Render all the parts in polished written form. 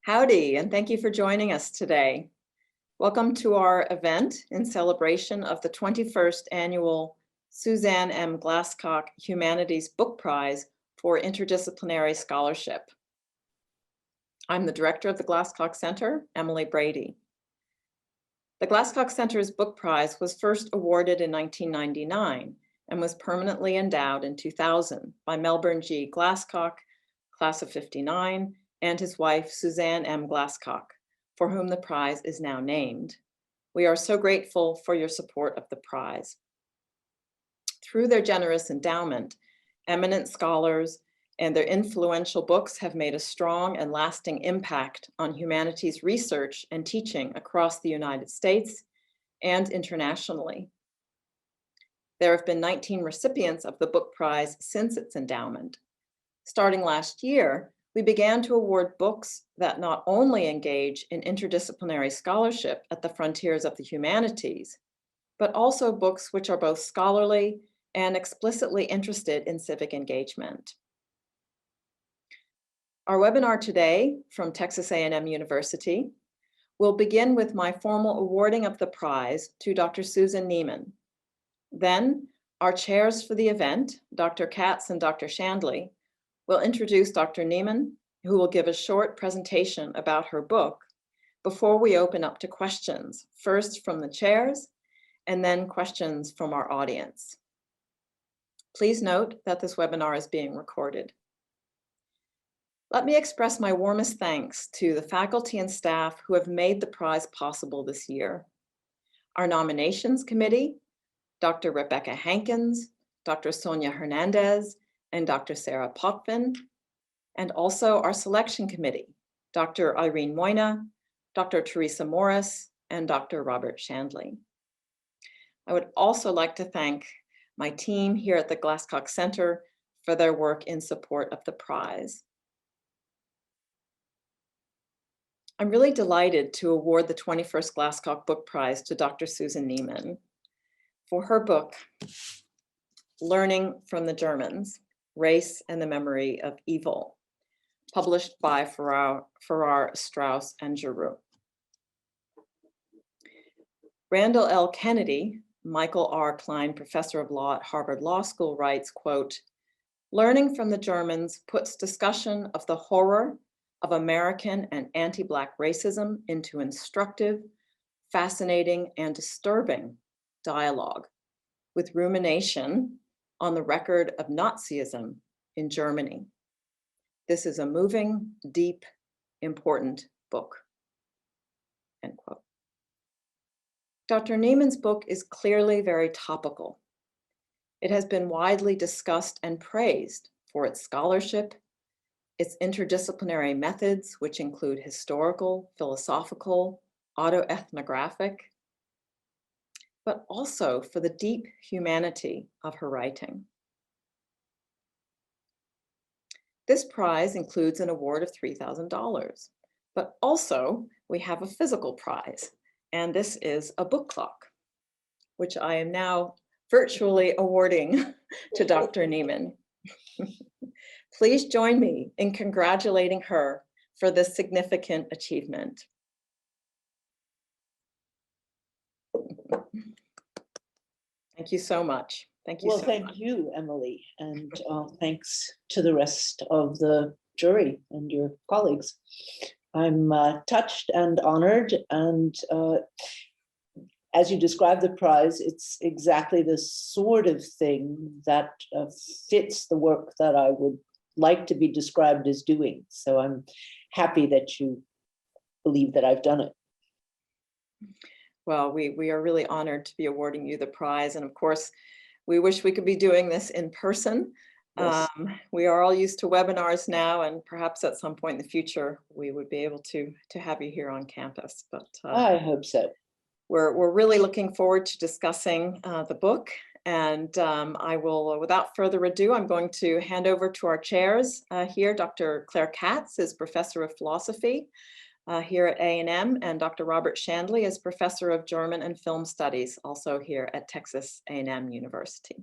Howdy, and thank you for joining us today. Welcome to our event in celebration of the 21st Annual Susanne M. Glasscock Humanities Book Prize for Interdisciplinary Scholarship. I'm the director of the Glasscock Center, Emily Brady. The Glasscock Center's Book Prize was first awarded in 1999 and was permanently endowed in 2000 by Melbourne G. Glasscock, class of '59, and his wife, Susanne M. Glasscock, for whom the prize is now named. We are so grateful for your support of the prize. Through their generous endowment, eminent scholars and their influential books have made a strong and lasting impact on humanities research and teaching across the United States and internationally. There have been 19 recipients of the book prize since its endowment. Starting last year, we began to award books that not only engage in interdisciplinary scholarship at the frontiers of the humanities, but also books which are both scholarly and explicitly interested in civic engagement. Our webinar today from Texas A&M University will begin with my formal awarding of the prize to Dr. Susanne Neiman. Then, our chairs for the event, Dr. Katz and Dr. Shandley, will introduce Dr. Neiman, who will give a short presentation about her book before we open up to questions, first from the chairs and then questions from our audience. Please note that this webinar is being recorded. Let me express my warmest thanks to the faculty and staff who have made the prize possible this year. Our nominations committee, Dr. Rebecca Hankins, Dr. Sonia Hernandez, and Dr. Sarah Potvin, and also our selection committee, Dr. Irene Moyna, Dr. Teresa Morris, and Dr. Robert Shandley. I would also like to thank my team here at the Glasscock Center for their work in support of the prize. I'm really delighted to award the 21st Glasscock Book Prize to Dr. Susanne Neiman for her book, Learning from the Germans, Race and the Memory of Evil, published by Farrar, Straus and Giroux. Randall L. Kennedy, Michael R. Klein Professor of Law at Harvard Law School, writes, quote, "Learning from the Germans puts discussion of the horror of American and anti-Black racism into instructive, fascinating, and disturbing dialogue with rumination on the record of Nazism in Germany. This is a moving, deep, important book." End quote. Dr. Neiman's book is clearly very topical. It has been widely discussed and praised for its scholarship, its interdisciplinary methods, which include historical, philosophical, autoethnographic, but also for the deep humanity of her writing. This prize includes an award of $3,000, but also we have a physical prize, and this is a book clock, which I am now virtually awarding to Dr. Neiman. Please join me in congratulating her for this significant achievement. Thank you so much. Thank you. Well, thank you, Emily, and thanks to the rest of the jury and your colleagues. I'm touched and honored, and as you described the prize, it's exactly the sort of thing that fits the work that I would like to be described as doing. So I'm happy that you believe that I've done it. Well, we are really honored to be awarding you the prize. And of course, we wish we could be doing this in person. Yes. We are all used to webinars now, and perhaps at some point in the future, we would be able to have you here on campus. But I hope so. We're really looking forward to discussing the book. And I will, without further ado, I'm going to hand over to our chairs here. Dr. Claire Katz is Professor of Philosophy here at A&M, and Dr. Robert Shandley is Professor of German and Film Studies, also here at Texas A&M University.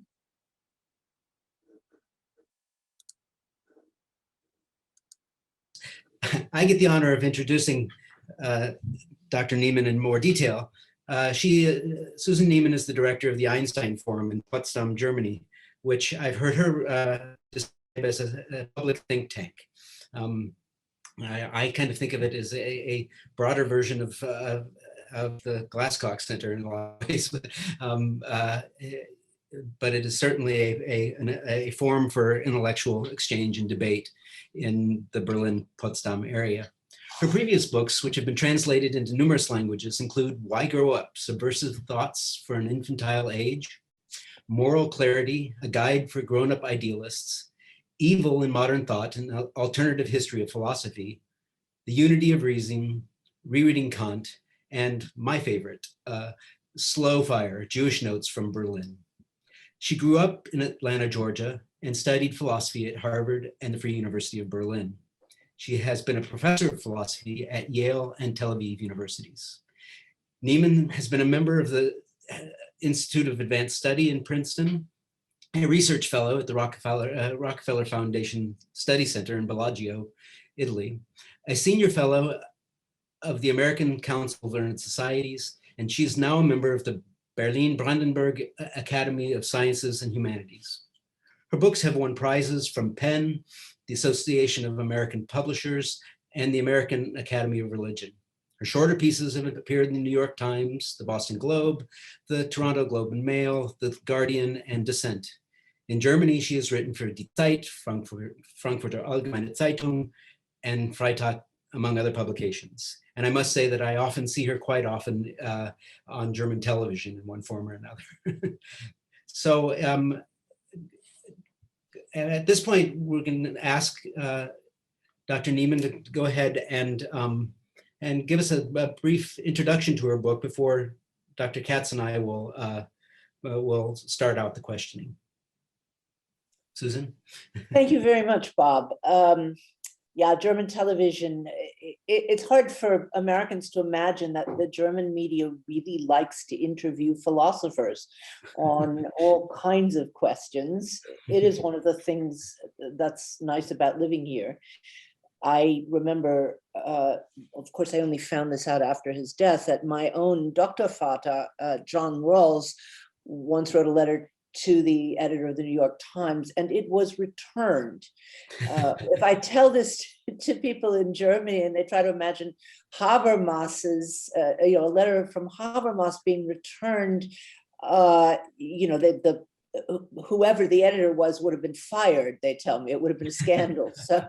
I get the honor of introducing Dr. Neiman in more detail. Susanne Neiman is the director of the Einstein Forum in Potsdam, Germany, which I've heard her describe as a public think tank. I kind of think of it as a broader version of the Glasscock Center in a lot of ways. But it is certainly a forum for intellectual exchange and debate in the Berlin-Potsdam area. Her previous books, which have been translated into numerous languages, include Why Grow Up? Subversive Thoughts for an Infantile Age, Moral Clarity, A Guide for Grown-Up Idealists, Evil in Modern Thought, an Alternative History of Philosophy, The Unity of Reason, Rereading Kant, and my favorite, Slow Fire, Jewish Notes from Berlin. She grew up in Atlanta, Georgia, and studied philosophy at Harvard and the Free University of Berlin. She has been a professor of philosophy at Yale and Tel Aviv universities. Neiman has been a member of the Institute of Advanced Study in Princeton, a research fellow at the Rockefeller Foundation Study Center in Bellagio, Italy, a senior fellow of the American Council of Learned Societies, and she is now a member of the Berlin-Brandenburg Academy of Sciences and Humanities. Her books have won prizes from PEN, the Association of American Publishers, and the American Academy of Religion. Her shorter pieces have appeared in the New York Times, the Boston Globe, the Toronto Globe and Mail, the Guardian, and Dissent. In Germany, she has written for Die Zeit, Frankfurter Allgemeine Zeitung, and Freitag, among other publications. And I must say that I often see her quite often on German television in one form or another. So at this point, we're going to ask Dr. Neiman to go ahead and give us a brief introduction to her book before Dr. Katz and I will start out the questioning. Susan? Thank you very much, Bob. Yeah, German television, it's hard for Americans to imagine that the German media really likes to interview philosophers on all kinds of questions. It is one of the things that's nice about living here. I remember, of course, I only found this out after his death, that my own Doktorvater, John Rawls, once wrote a letter to the editor of the New York Times, and it was returned. If I tell this to people in Germany and they try to imagine Habermas's, a letter from Habermas being returned, whoever the editor was would have been fired, they tell me. It would have been a scandal. So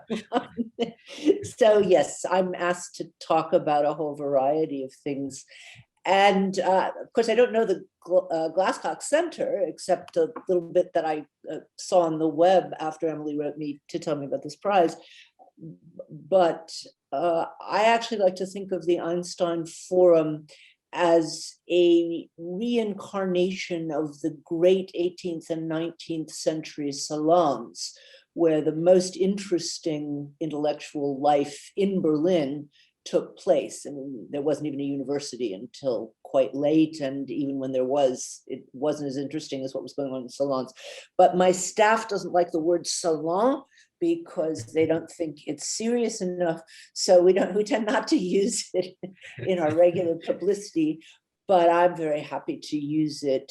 yes, I'm asked to talk about a whole variety of things. And of course, I don't know the Glasscock Center, except a little bit that I saw on the web after Emily wrote me to tell me about this prize. But I actually like to think of the Einstein Forum as a reincarnation of the great 18th and 19th century salons, where the most interesting intellectual life in Berlin took place. I mean, there wasn't even a university until quite late, and even when there was, it wasn't as interesting as what was going on in salons. But my staff doesn't like the word salon because they don't think it's serious enough. So we tend not to use it in our regular publicity, but I'm very happy to use it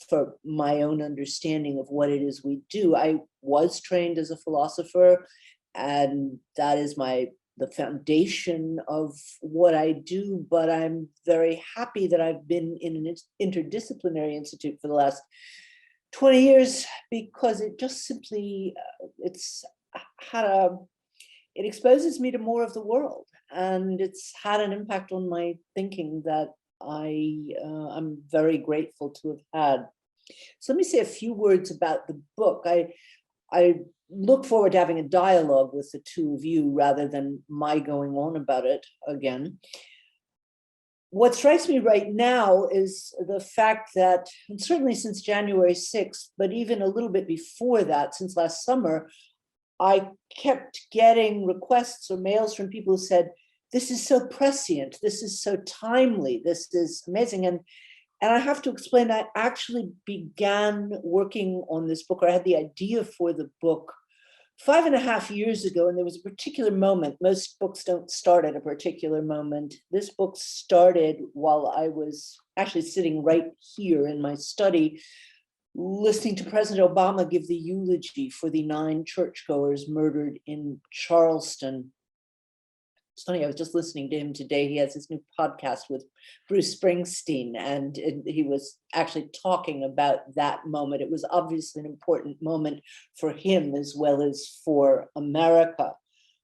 for my own understanding of what it is we do. I was trained as a philosopher, and that is the foundation of what I do, but I'm very happy that I've been in an interdisciplinary institute for the last 20 years, because it just simply, it exposes me to more of the world, and it's had an impact on my thinking that I'm very grateful to have had. So let me say a few words about the book. I look forward to having a dialogue with the two of you rather than my going on about it again. What strikes me right now is the fact that, and certainly since January 6th, but even a little bit before that, since last summer, I kept getting requests or mails from people who said, this is so prescient, this is so timely, this is amazing. And I have to explain, I actually began working on this book, or I had the idea for the book 5.5 years ago, and there was a particular moment. Most books don't start at a particular moment. This book started while I was actually sitting right here in my study, listening to President Obama give the eulogy for the 9 churchgoers murdered in Charleston. It's funny, I was just listening to him today. He has his new podcast with Bruce Springsteen, and he was actually talking about that moment. It was obviously an important moment for him as well as for America.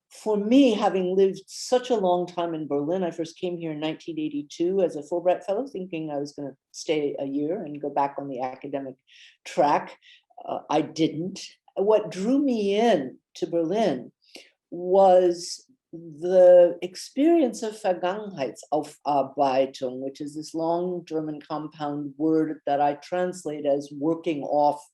For me, having lived such a long time in Berlin, I first came here in 1982 as a Fulbright Fellow, thinking I was going to stay a year and go back on the academic track. I didn't. What drew me in to Berlin was the experience of Vergangenheitsaufarbeitung, which is this long German compound word that I translate as working off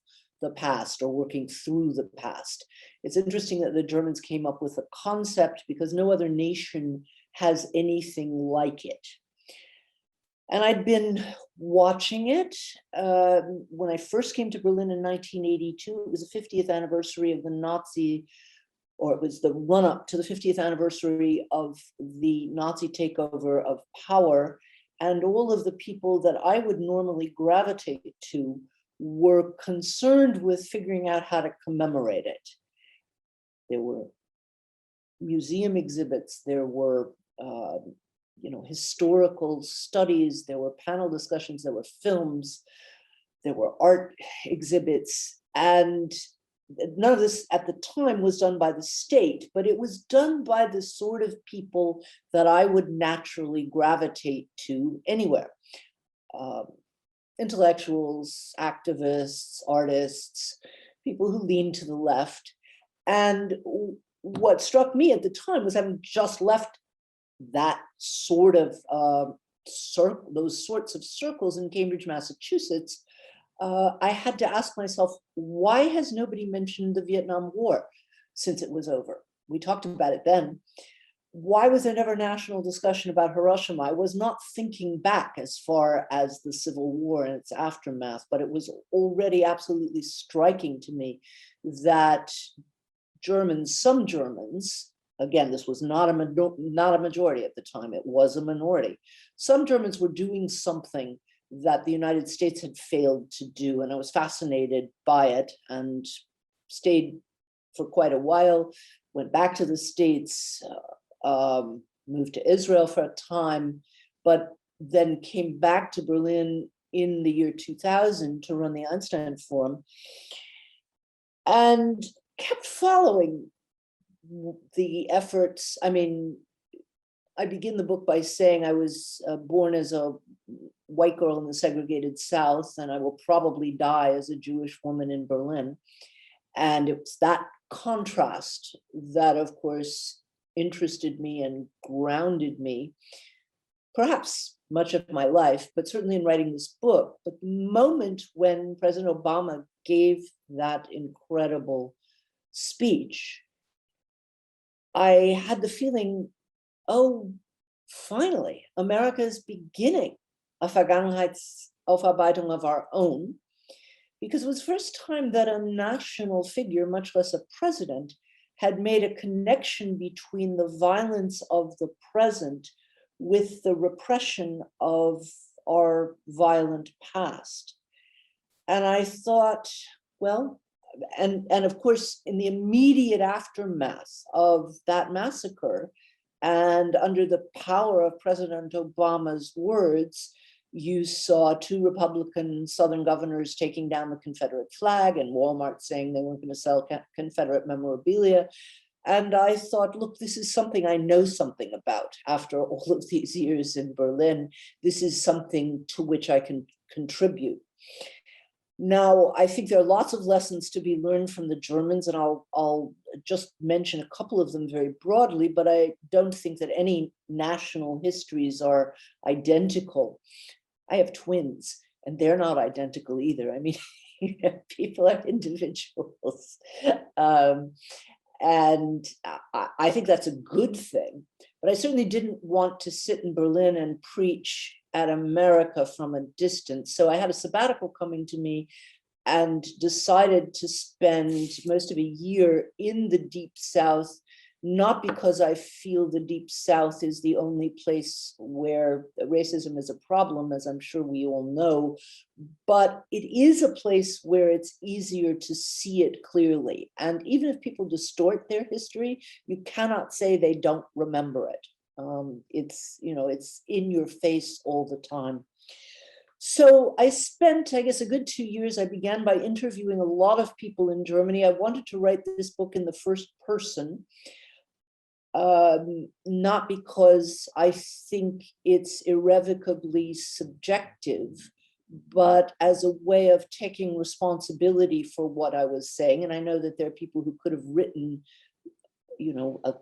the past or working through the past. It's interesting that the Germans came up with the concept because no other nation has anything like it. And I'd been watching it when I first came to Berlin in 1982. It was the 50th anniversary of the Nazi, or it was the run-up to the 50th anniversary of the Nazi takeover of power. And all of the people that I would normally gravitate to were concerned with figuring out how to commemorate it. There were museum exhibits, there were historical studies, there were panel discussions, there were films, there were art exhibits, and none of this at the time was done by the state, but it was done by the sort of people that I would naturally gravitate to anywhere. Intellectuals, activists, artists, people who lean to the left. And what struck me at the time was, having just left that sort of those sorts of circles in Cambridge, Massachusetts, I had to ask myself, why has nobody mentioned the Vietnam War since it was over? We talked about it then. Why was there never national discussion about Hiroshima? I was not thinking back as far as the Civil War and its aftermath, but it was already absolutely striking to me that some Germans, again, this was not a majority at the time, it was a minority. Some Germans were doing something that the United States had failed to do, and I was fascinated by it and stayed for quite a while, went back to the States, moved to Israel for a time, but then came back to Berlin in the year 2000 to run the Einstein Forum, and kept following the efforts. I mean, I begin the book by saying I was born as a white girl in the segregated South, and I will probably die as a Jewish woman in Berlin. And it was that contrast that, of course, interested me and grounded me, perhaps much of my life, but certainly in writing this book. But the moment when President Obama gave that incredible speech, I had the feeling, oh, finally, America is beginning a Vergangenheitsaufarbeitung of our own, because it was the first time that a national figure, much less a president, had made a connection between the violence of the present with the repression of our violent past. And I thought, well, and of course, in the immediate aftermath of that massacre, and under the power of President Obama's words, you saw 2 Republican Southern governors taking down the Confederate flag, and Walmart saying they weren't going to sell Confederate memorabilia. And I thought, look, this is something I know something about after all of these years in Berlin. This is something to which I can contribute. Now, I think there are lots of lessons to be learned from the Germans, and I'll just mention a couple of them very broadly, but I don't think that any national histories are identical. I have twins, and they're not identical either. I mean, people are individuals. And I think that's a good thing. But I certainly didn't want to sit in Berlin and preach at America from a distance. So I had a sabbatical coming to me and decided to spend most of a year in the Deep South, not because I feel the Deep South is the only place where racism is a problem, as I'm sure we all know, but it is a place where it's easier to see it clearly. And even if people distort their history, you cannot say they don't remember it. It's, you know, it's in your face all the time. So I spent, I guess, a good 2 years. I began by interviewing a lot of people in Germany. I wanted to write this book in the first person, not because I think it's irrevocably subjective, but as a way of taking responsibility for what I was saying. And I know that there are people who could have written, you know, a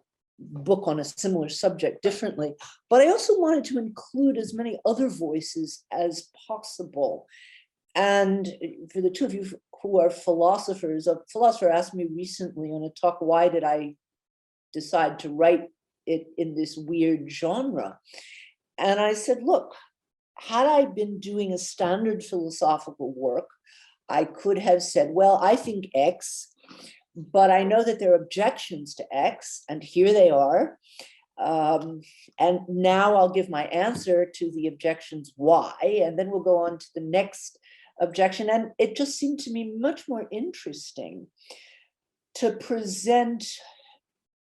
book on a similar subject differently, but I also wanted to include as many other voices as possible. And for the two of you who are philosophers, a philosopher asked me recently on a talk, why did I decide to write it in this weird genre? And I said, look, had I been doing a standard philosophical work, I could have said, well, I think X, but I know that there are objections to X, and here they are. And now I'll give my answer to the objections Y, and then we'll go on to the next objection. And it just seemed to me much more interesting to present,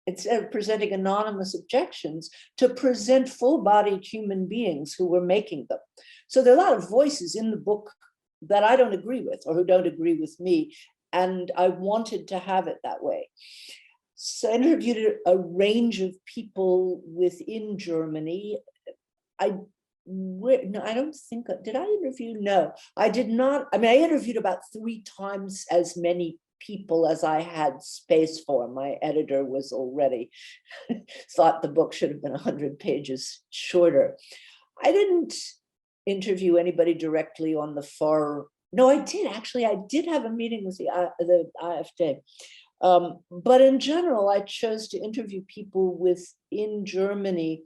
instead of presenting anonymous objections, to present full-bodied human beings who were making them. So there are a lot of voices in the book that I don't agree with, or who don't agree with me, and I wanted to have it that way. So I interviewed a range of people within Germany. No, I don't think, did I interview? No, I did not. I mean, I interviewed about 3 times as many people as I had space for. My editor was already thought the book should have been 100 pages shorter. I didn't interview anybody directly on the Farrar. No, I did actually. I did have a meeting with the AfD. But in general, I chose to interview people within Germany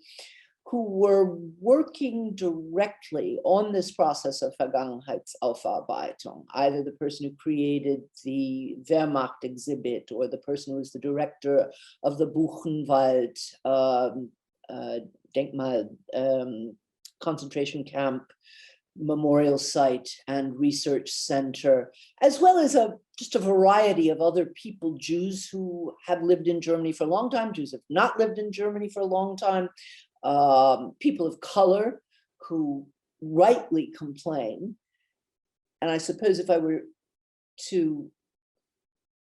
who were working directly on this process of Vergangenheitsaufarbeitung, either the person who created the Wehrmacht exhibit or the person who was the director of the Buchenwald Denkmal concentration camp memorial site and research center, as well as just a variety of other people, Jews who have lived in Germany for a long time, Jews who have not lived in Germany for a long time, people of color who rightly complain. And I suppose if I were to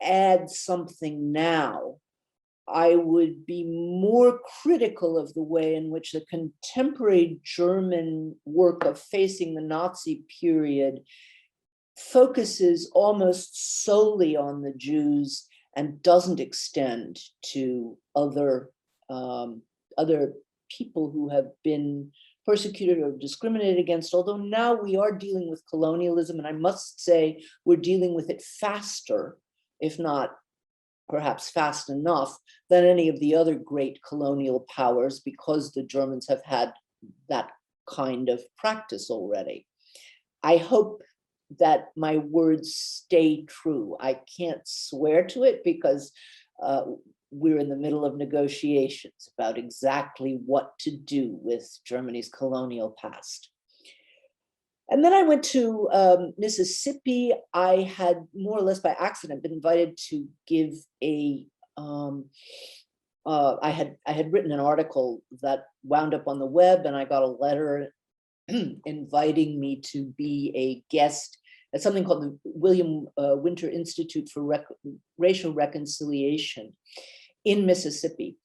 add something now, I would be more critical of the way in which the contemporary German work of facing the Nazi period focuses almost solely on the Jews and doesn't extend to other people who have been persecuted or discriminated against, although now we are dealing with colonialism, and I must say we're dealing with it faster, if not perhaps fast enough, than any of the other great colonial powers, because the Germans have had that kind of practice already. I hope that my words stay true. I can't swear to it because we're in the middle of negotiations about exactly what to do with Germany's colonial past. And then I went to Mississippi. I had more or less by accident been invited to give a, I had written an article that wound up on the web, and I got a letter inviting me to be a guest at something called the William Winter Institute for Racial Reconciliation in Mississippi.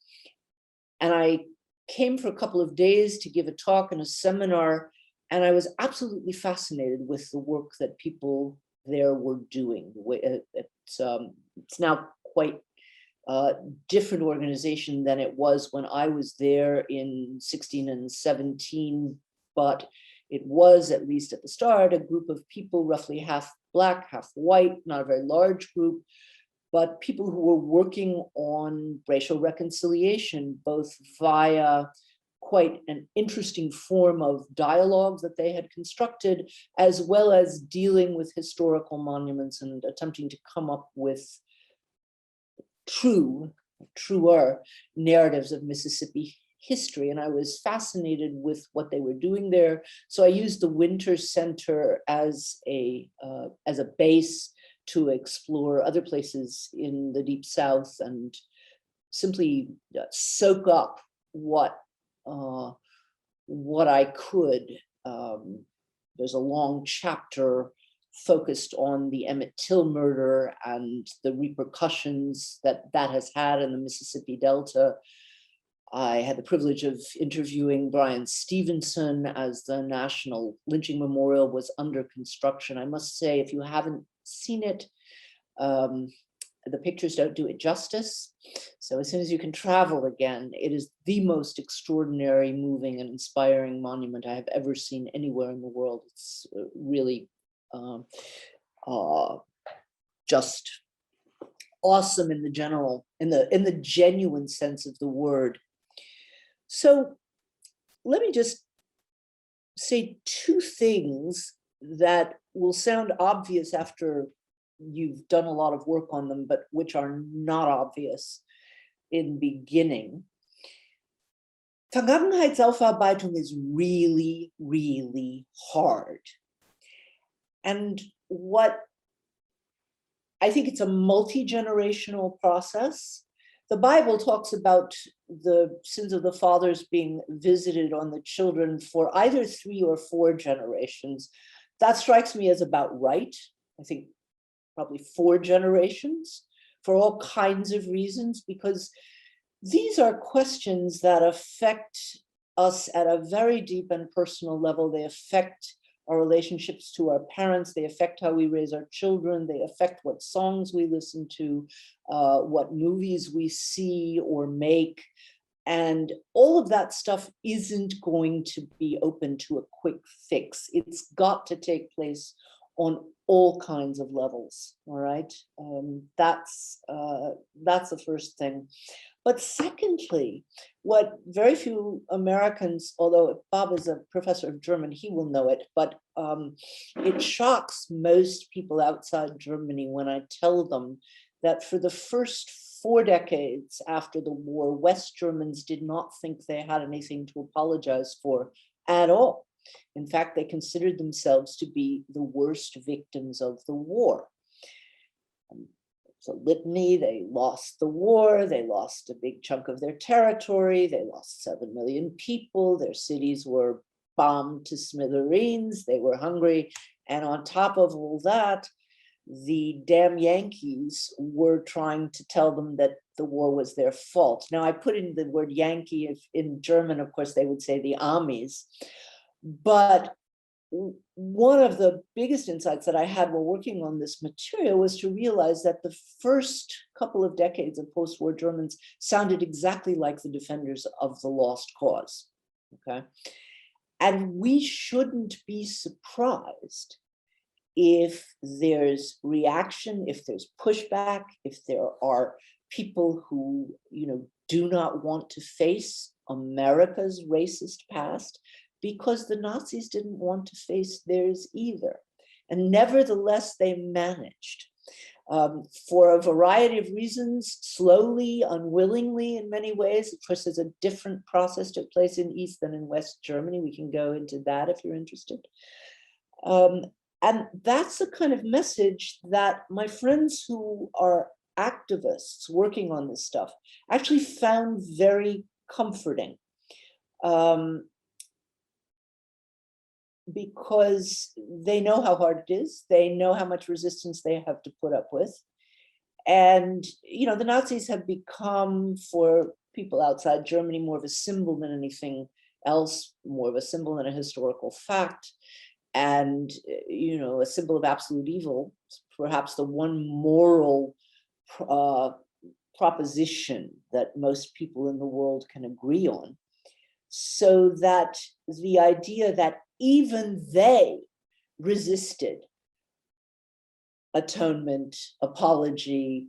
And I came for a couple of days to give a talk and a seminar, and I was absolutely fascinated with the work that people there were doing. It's now quite a different organization than it was when I was there in 16 and 17, but it was, at least at the start, a group of people, roughly half Black, half white, not a very large group, but people who were working on racial reconciliation, both via quite an interesting form of dialogue that they had constructed, as well as dealing with historical monuments and attempting to come up with truer narratives of Mississippi history. And I was fascinated with what they were doing there. So I used the Winter Center as a base to explore other places in the Deep South and simply soak up what I could. There's a long chapter focused on the Emmett Till murder and the repercussions that has had in the Mississippi Delta. I had the privilege of interviewing Brian Stevenson as the National Lynching Memorial was under construction. I must say, if you haven't seen it, the pictures don't do it justice. So as soon as you can travel again, it is the most extraordinary, moving, and inspiring monument I have ever seen anywhere in the world. It's really just awesome in the genuine sense of the word. So let me just say two things that will sound obvious after you've done a lot of work on them, but which are not obvious in beginning. Vergangenheitsaufarbeitung is really, really hard. And what I think it's a multi-generational process. The Bible talks about the sins of the fathers being visited on the children for either 3 or 4 generations. That strikes me as about right. I think probably 4 generations for all kinds of reasons, because these are questions that affect us at a very deep and personal level. They affect our relationships to our parents, they affect how we raise our children, they affect what songs we listen to, what movies we see or make. And all of that stuff isn't going to be open to a quick fix. It's got to take place on all kinds of levels, all right? That's the first thing. But secondly, what very few Americans, although Bob is a professor of German, he will know it, but it shocks most people outside Germany when I tell them that for the first 4 decades after the war, West Germans did not think they had anything to apologize for at all. In fact, they considered themselves to be the worst victims of the war. So litany, they lost the war, they lost a big chunk of their territory, they lost 7 million people, their cities were bombed to smithereens, they were hungry, and on top of all that, the damn Yankees were trying to tell them that the war was their fault. Now I put in the word Yankee, if in German, of course, they would say the Amis, but one of the biggest insights that I had while working on this material was to realize that the first couple of decades of post-war Germans sounded exactly like the defenders of the lost cause, okay? And we shouldn't be surprised if there's reaction, if there's pushback, if there are people who, do not want to face America's racist past, because the Nazis didn't want to face theirs either. And nevertheless, they managed. For a variety of reasons, slowly, unwillingly in many ways. Of course, there's a different process took place in East than in West Germany. We can go into that if you're interested. And that's the kind of message that my friends who are activists working on this stuff actually found very comforting. Because they know how hard it is, they know how much resistance they have to put up with. And, the Nazis have become, for people outside Germany, more of a symbol than anything else, more of a symbol than a historical fact. And, a symbol of absolute evil, perhaps the one moral proposition that most people in the world can agree on. So that the idea that even they resisted atonement, apology,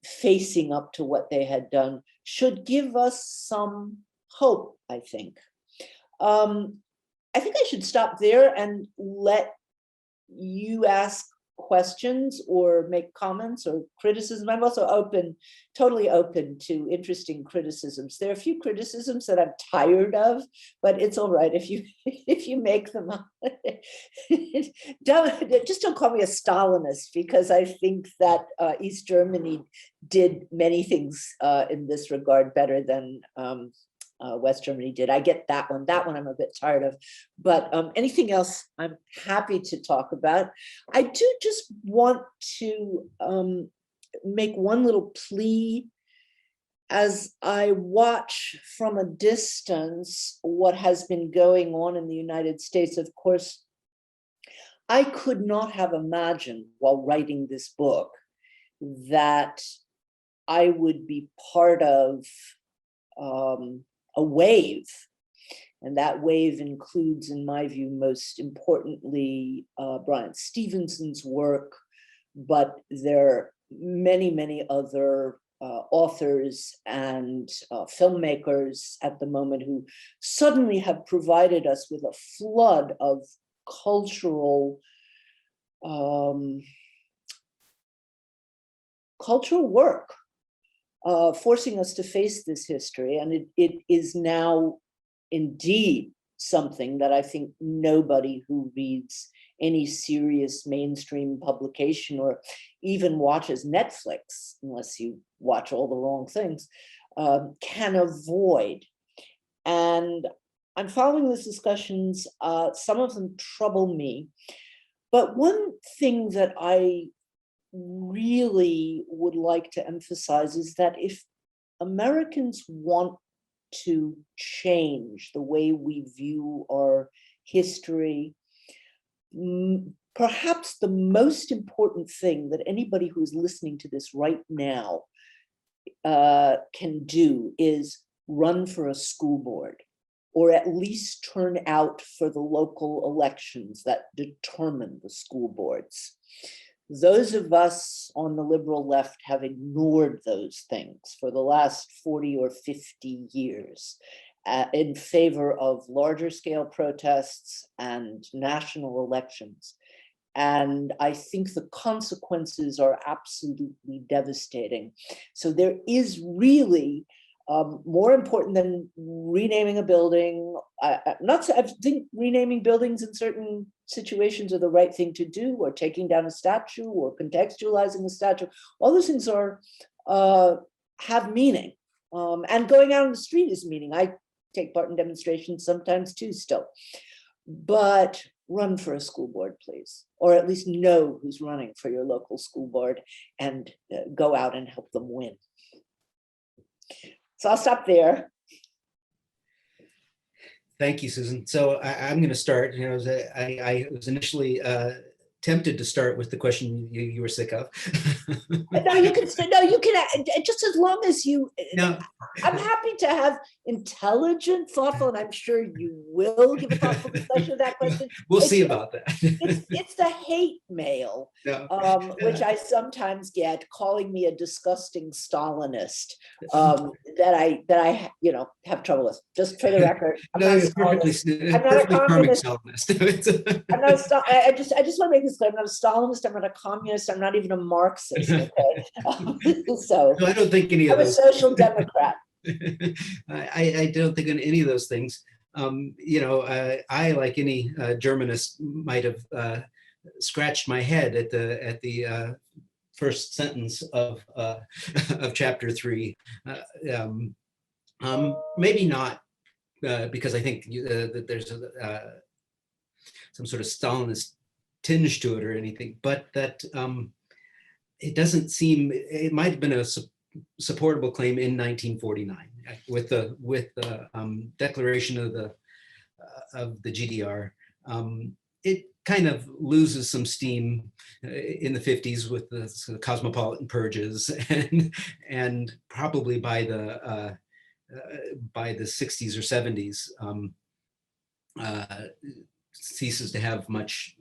facing up to what they had done should give us some hope, I think. I think I should stop there and let you ask questions or make comments or criticism. I'm also totally open to interesting criticisms. There are a few criticisms that I'm tired of, but it's all right if you make them up. Don't call me a Stalinist, because I think that East Germany did many things in this regard better than West Germany did. I get that one. That one I'm a bit tired of. But anything else I'm happy to talk about. I do just want to make one little plea. As I watch from a distance what has been going on in the United States, of course, I could not have imagined while writing this book that I would be part of a wave, and that wave includes, in my view, most importantly, Brian Stevenson's work, but there are many, many other authors and filmmakers at the moment who suddenly have provided us with a flood of cultural work, forcing us to face this history. And it is now indeed something that I think nobody who reads any serious mainstream publication or even watches Netflix, unless you watch all the wrong things, can avoid. And I'm following these discussions. Some of them trouble me. But one thing that I really would like to emphasize is that if Americans want to change the way we view our history, perhaps the most important thing that anybody who is listening to this right now can do is run for a school board, or at least turn out for the local elections that determine the school boards. Those of us on the liberal left have ignored those things for the last 40 or 50 years in favor of larger scale protests and national elections. And I think the consequences are absolutely devastating. So there is really more important than renaming a building. I think renaming buildings in certain situations are the right thing to do, or taking down a statue, or contextualizing a statue. All those things are have meaning, and going out on the street is meaning. I take part in demonstrations sometimes too still. But run for a school board, please, or at least know who's running for your local school board, and go out and help them win. So I'll stop there. Thank you, Susan. So I'm going to start. You know, I was initially tempted to start with the question you were sick of. No, you can say, no, you can, just as long as you, No. I'm happy to have intelligent, thoughtful, and I'm sure you will give a thoughtful discussion of that question. We'll see about that. It's the hate mail, No. which I sometimes get, calling me a disgusting Stalinist, that I have trouble with. Just for the record, I'm not a Stalinist. I'm not a communist. I'm not I just want to make this clear. I'm not a Stalinist. I'm not a communist. I'm not even a Marxist. Okay, so No, I don't think any of those. I'm a social democrat. I don't think in any of those things. I, like any Germanist, might have scratched my head at the first sentence of chapter 3. Maybe not, because I think that there's some sort of Stalinist tinge to it or anything, but that it doesn't seem, it might have been a supportable claim in 1949 with the declaration of the GDR. It kind of loses some steam in the 50s with the cosmopolitan purges, and probably by the 60s or 70s ceases to have much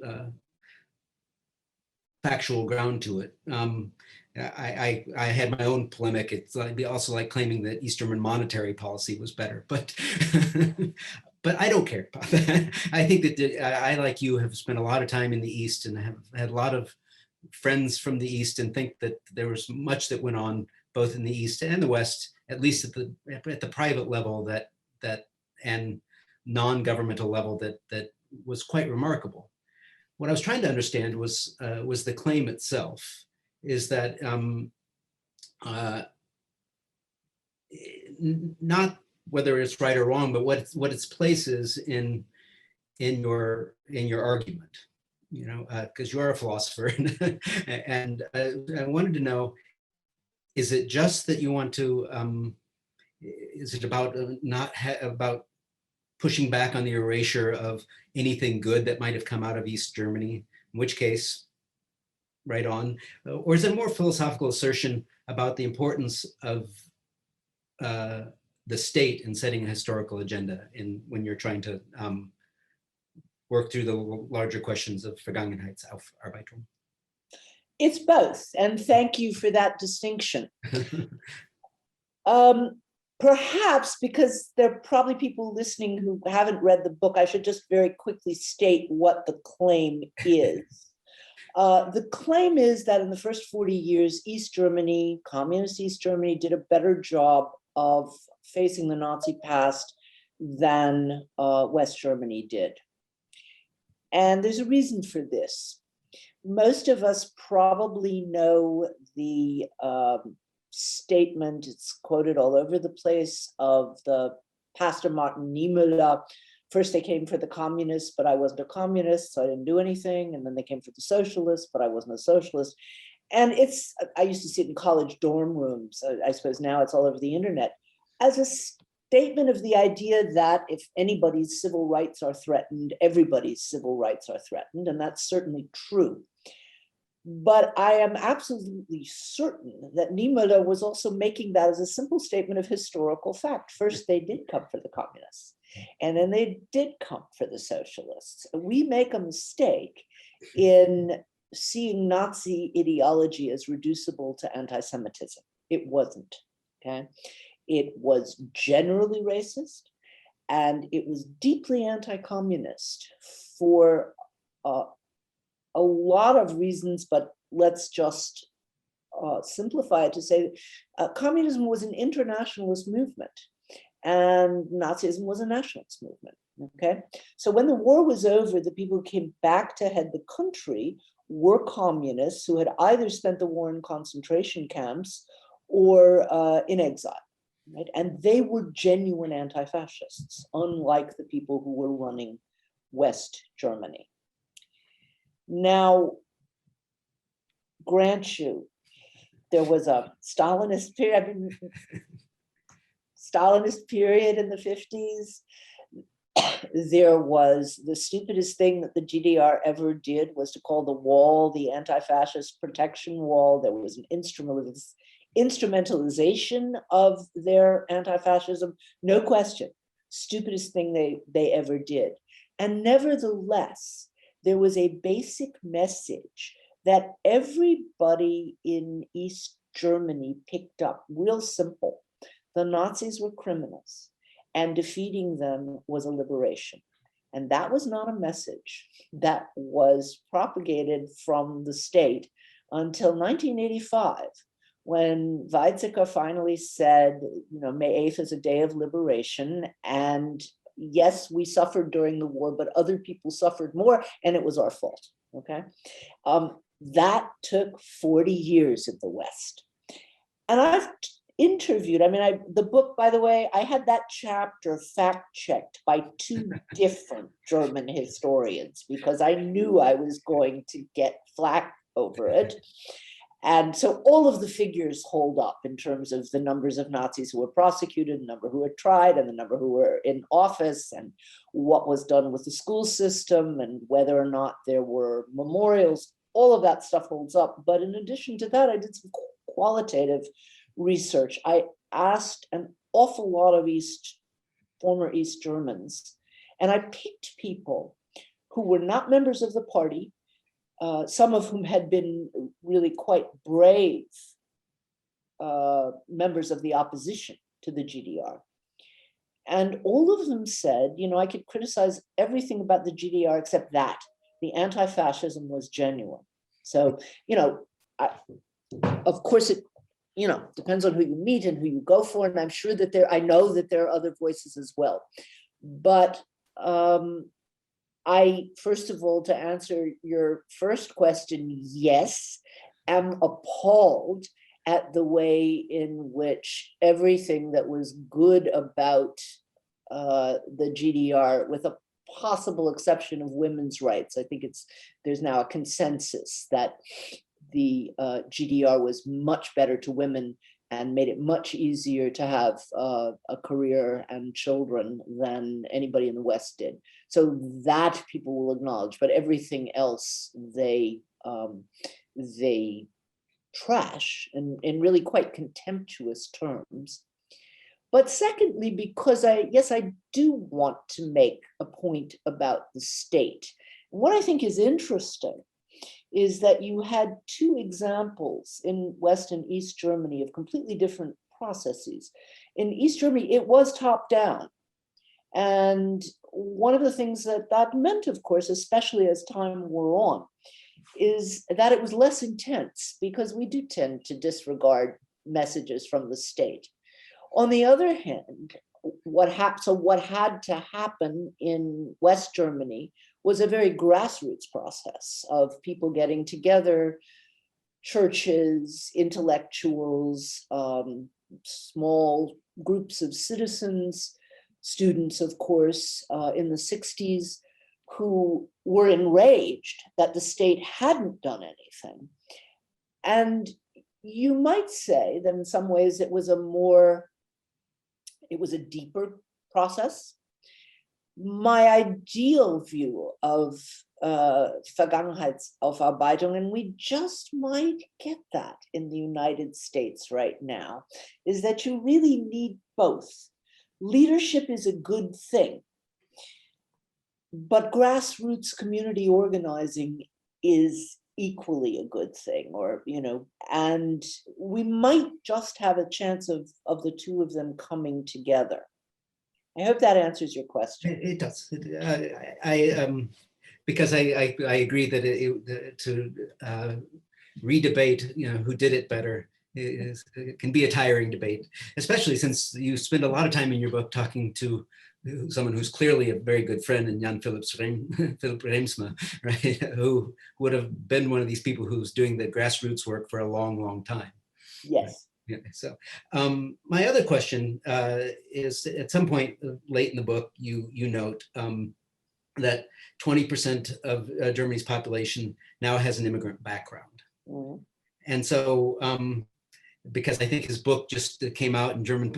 factual ground to it. I had my own polemic. It's also like claiming that East German monetary policy was better, but but I don't care about that. I think that I, like you, have spent a lot of time in the East and have had a lot of friends from the East, and think that there was much that went on both in the East and the West, at least at the private level, that and non-governmental level, that was quite remarkable. What I was trying to understand was the claim itself, is that not whether it's right or wrong, but what its place is in your argument, you know, because you are a philosopher, and I wanted to know, is it just that you want to, is it about about pushing back on the erasure of anything good that might have come out of East Germany, in which case, right on, or is it a more philosophical assertion about the importance of the state in setting a historical agenda when you're trying to work through the larger questions of Vergangenheitsarbeitung? It's both, and thank you for that distinction. Perhaps because there are probably people listening who haven't read the book, I should just very quickly state what the claim is. The claim is that in the first 40 years, East Germany, communist East Germany, did a better job of facing the Nazi past than West Germany did. And there's a reason for this. Most of us probably know the statement, it's quoted all over the place, of the pastor Martin Niemöller. First they came for the communists, but I wasn't a communist, so I didn't do anything. And then they came for the socialists, but I wasn't a socialist. And I used to see it in college dorm rooms. I suppose now it's all over the internet, as a statement of the idea that if anybody's civil rights are threatened, everybody's civil rights are threatened. And that's certainly true. But I am absolutely certain that Niemöller was also making that as a simple statement of historical fact. First, they did come for the communists, and then they did come for the socialists. We make a mistake in seeing Nazi ideology as reducible to anti-Semitism. It wasn't, okay? It was generally racist, and it was deeply anti-communist for a lot of reasons, but let's just simplify it to say communism was an internationalist movement and Nazism was a nationalist movement, okay? So when the war was over, the people who came back to head the country were communists who had either spent the war in concentration camps or in exile, right? And they were genuine anti-fascists, unlike the people who were running West Germany. Now, grant you, there was a Stalinist period in the 50s. There was the stupidest thing that the GDR ever did was to call the wall the anti-fascist protection wall. There was an instrumentalization of their anti-fascism, no question, stupidest thing they ever did. And nevertheless, there was a basic message that everybody in East Germany picked up, real simple. The Nazis were criminals, and defeating them was a liberation. And that was not a message that was propagated from the state until 1985, when Weizsäcker finally said, you know, May 8th is a day of liberation, and yes, we suffered during the war, but other people suffered more, and it was our fault, okay? That took 40 years in the West. And I've interviewed, the book, by the way, I had that chapter fact-checked by 2 different German historians because I knew I was going to get flack over it. And so all of the figures hold up in terms of the numbers of Nazis who were prosecuted, the number who were tried, and the number who were in office, and what was done with the school system, and whether or not there were memorials. All of that stuff holds up. But in addition to that, I did some qualitative research. I asked an awful lot of former East Germans, and I picked people who were not members of the party, some of whom had been really quite brave members of the opposition to the GDR. And all of them said, I could criticize everything about the GDR except that the anti-fascism was genuine. So, of course, it, depends on who you meet and who you go for. And I'm sure that I know that there are other voices as well. But I, first of all, to answer your first question, yes, am appalled at the way in which everything that was good about the GDR, with a possible exception of women's rights, I think there's now a consensus that the GDR was much better to women and made it much easier to have a career and children than anybody in the West did. So that people will acknowledge, but everything else they trash in really quite contemptuous terms. But secondly, because I do want to make a point about the state. What I think is interesting is that you had two examples in West and East Germany of completely different processes. In East Germany, it was top down. And one of the things that meant, of course, especially as time wore on, is that it was less intense, because we do tend to disregard messages from the state. On the other hand, what had to happen in West Germany was a very grassroots process of people getting together, churches, intellectuals, small groups of citizens, students, of course, in the 60s, who were enraged that the state hadn't done anything. And you might say that in some ways it was a deeper process. My ideal view of Vergangenheitsaufarbeitung, and we just might get that in the United States right now, is that you really need both. Leadership is a good thing, but grassroots community organizing is equally a good thing, and we might just have a chance of the two of them coming together. I hope that answers your question. It does. Because I agree that to redebate, who did it better, it can be a tiring debate, especially since you spend a lot of time in your book talking to someone who's clearly a very good friend in Jan Philipp Reemsma, right? Who would have been one of these people who's doing the grassroots work for a long, long time. Yes. Yeah, so my other question is, at some point late in the book, you note that 20% of Germany's population now has an immigrant background. Mm. And so, because I think his book just came out in German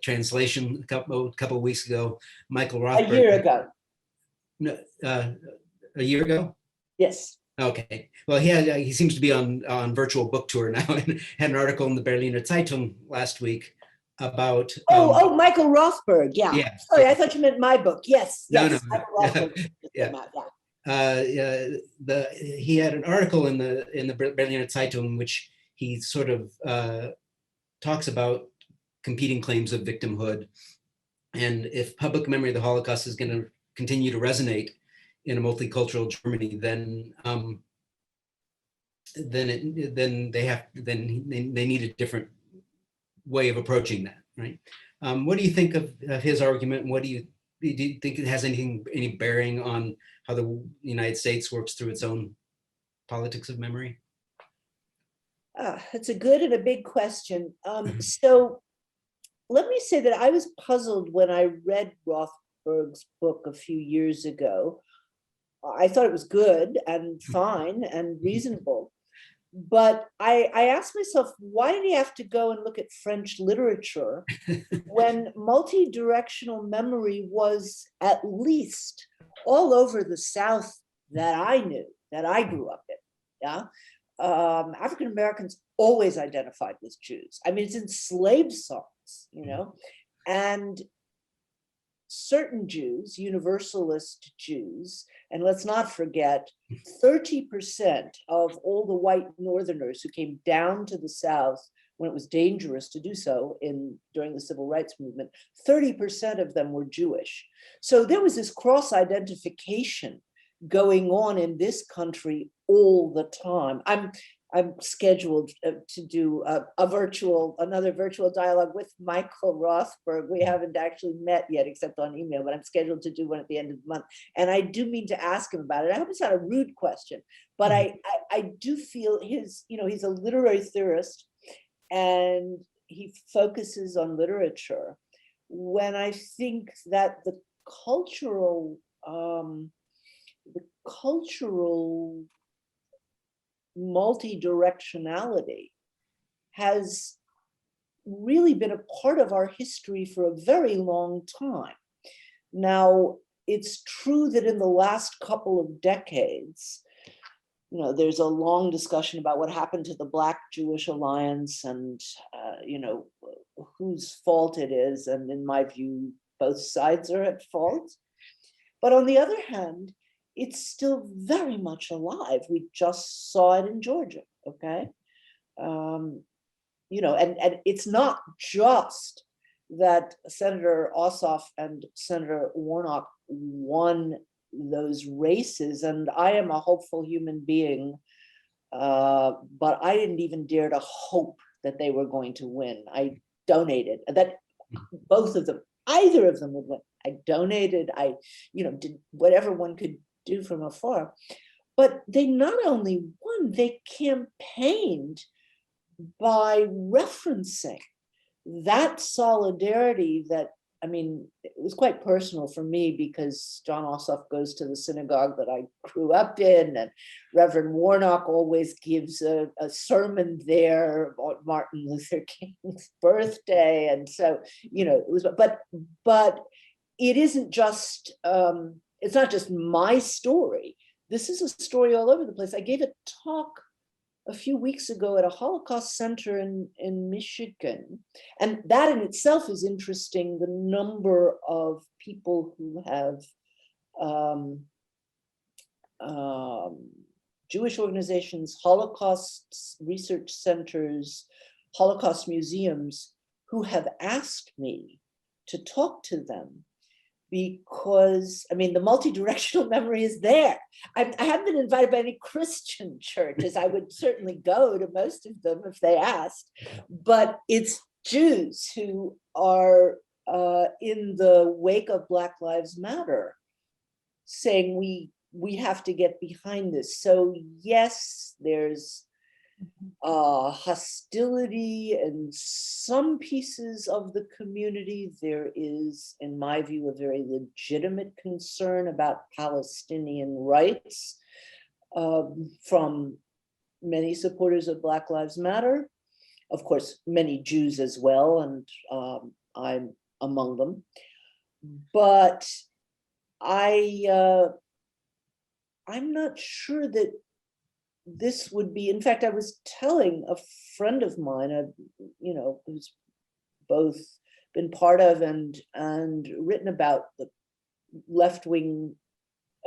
translation a couple of weeks ago, Michael Rothberg. A year ago. No, a year ago? Yes. Okay. Well, he seems to be on virtual book tour now, and had an article in the Berliner Zeitung last week about. Michael Rothberg. Yeah. Yeah. Sorry, I thought you meant my book. Yes. No. Michael Rothberg. He had an article in the Berliner Zeitung in which he sort of talks about competing claims of victimhood, and if public memory of the Holocaust is going to continue to resonate in a multicultural Germany, then they need a different way of approaching that, right? What do you think of his argument? And do you think it has any bearing on how the United States works through its own politics of memory? It's a good and a big question. So let me say that I was puzzled when I read Rothberg's book a few years ago. I thought it was good and fine and reasonable. But I asked myself, why did he have to go and look at French literature when multi-directional memory was at least all over the South that I knew, that I grew up in? Yeah. African Americans always identified with Jews. I mean, it's in slave songs, and certain Jews, Universalist Jews, and let's not forget 30% of all the white Northerners who came down to the South when it was dangerous to do so during the Civil Rights Movement, 30% of them were Jewish. So there was this cross-identification going on in this country all the time. I'm scheduled to do another virtual dialogue with Michael Rothberg. We haven't actually met yet, except on email, but I'm scheduled to do one at the end of the month. And I do mean to ask him about it. I hope it's not a rude question, but I do feel he's a literary theorist and he focuses on literature. When I think that the cultural multi-directionality has really been a part of our history for a very long time. Now, it's true that in the last couple of decades, there's a long discussion about what happened to the Black-Jewish alliance and, whose fault it is. And in my view, both sides are at fault. But on the other hand, it's still very much alive. We just saw it in Georgia, okay? And it's not just that Senator Ossoff and Senator Warnock won those races, and I am a hopeful human being, but I didn't even dare to hope that they were going to win. I donated, that both of them, either of them would win. I donated, I did whatever one could do from afar, but they not only won, they campaigned by referencing that solidarity that, it was quite personal for me because John Ossoff goes to the synagogue that I grew up in, and Reverend Warnock always gives a sermon there about Martin Luther King's birthday. And so, it was, but it isn't just, it's not just my story. This is a story all over the place. I gave a talk a few weeks ago at a Holocaust center in Michigan. And that in itself is interesting, the number of people who have Jewish organizations, Holocaust research centers, Holocaust museums, who have asked me to talk to them because, the multi-directional memory is there. I haven't been invited by any Christian churches. I would certainly go to most of them if they asked, but it's Jews who are in the wake of Black Lives Matter saying we have to get behind this. So yes, there's hostility in some pieces of the community. There is, in my view, a very legitimate concern about Palestinian rights from many supporters of Black Lives Matter. Of course, many Jews as well, and I'm among them. But I'm not sure that this would be, in fact, I was telling a friend of mine, who's both been part of and written about the left-wing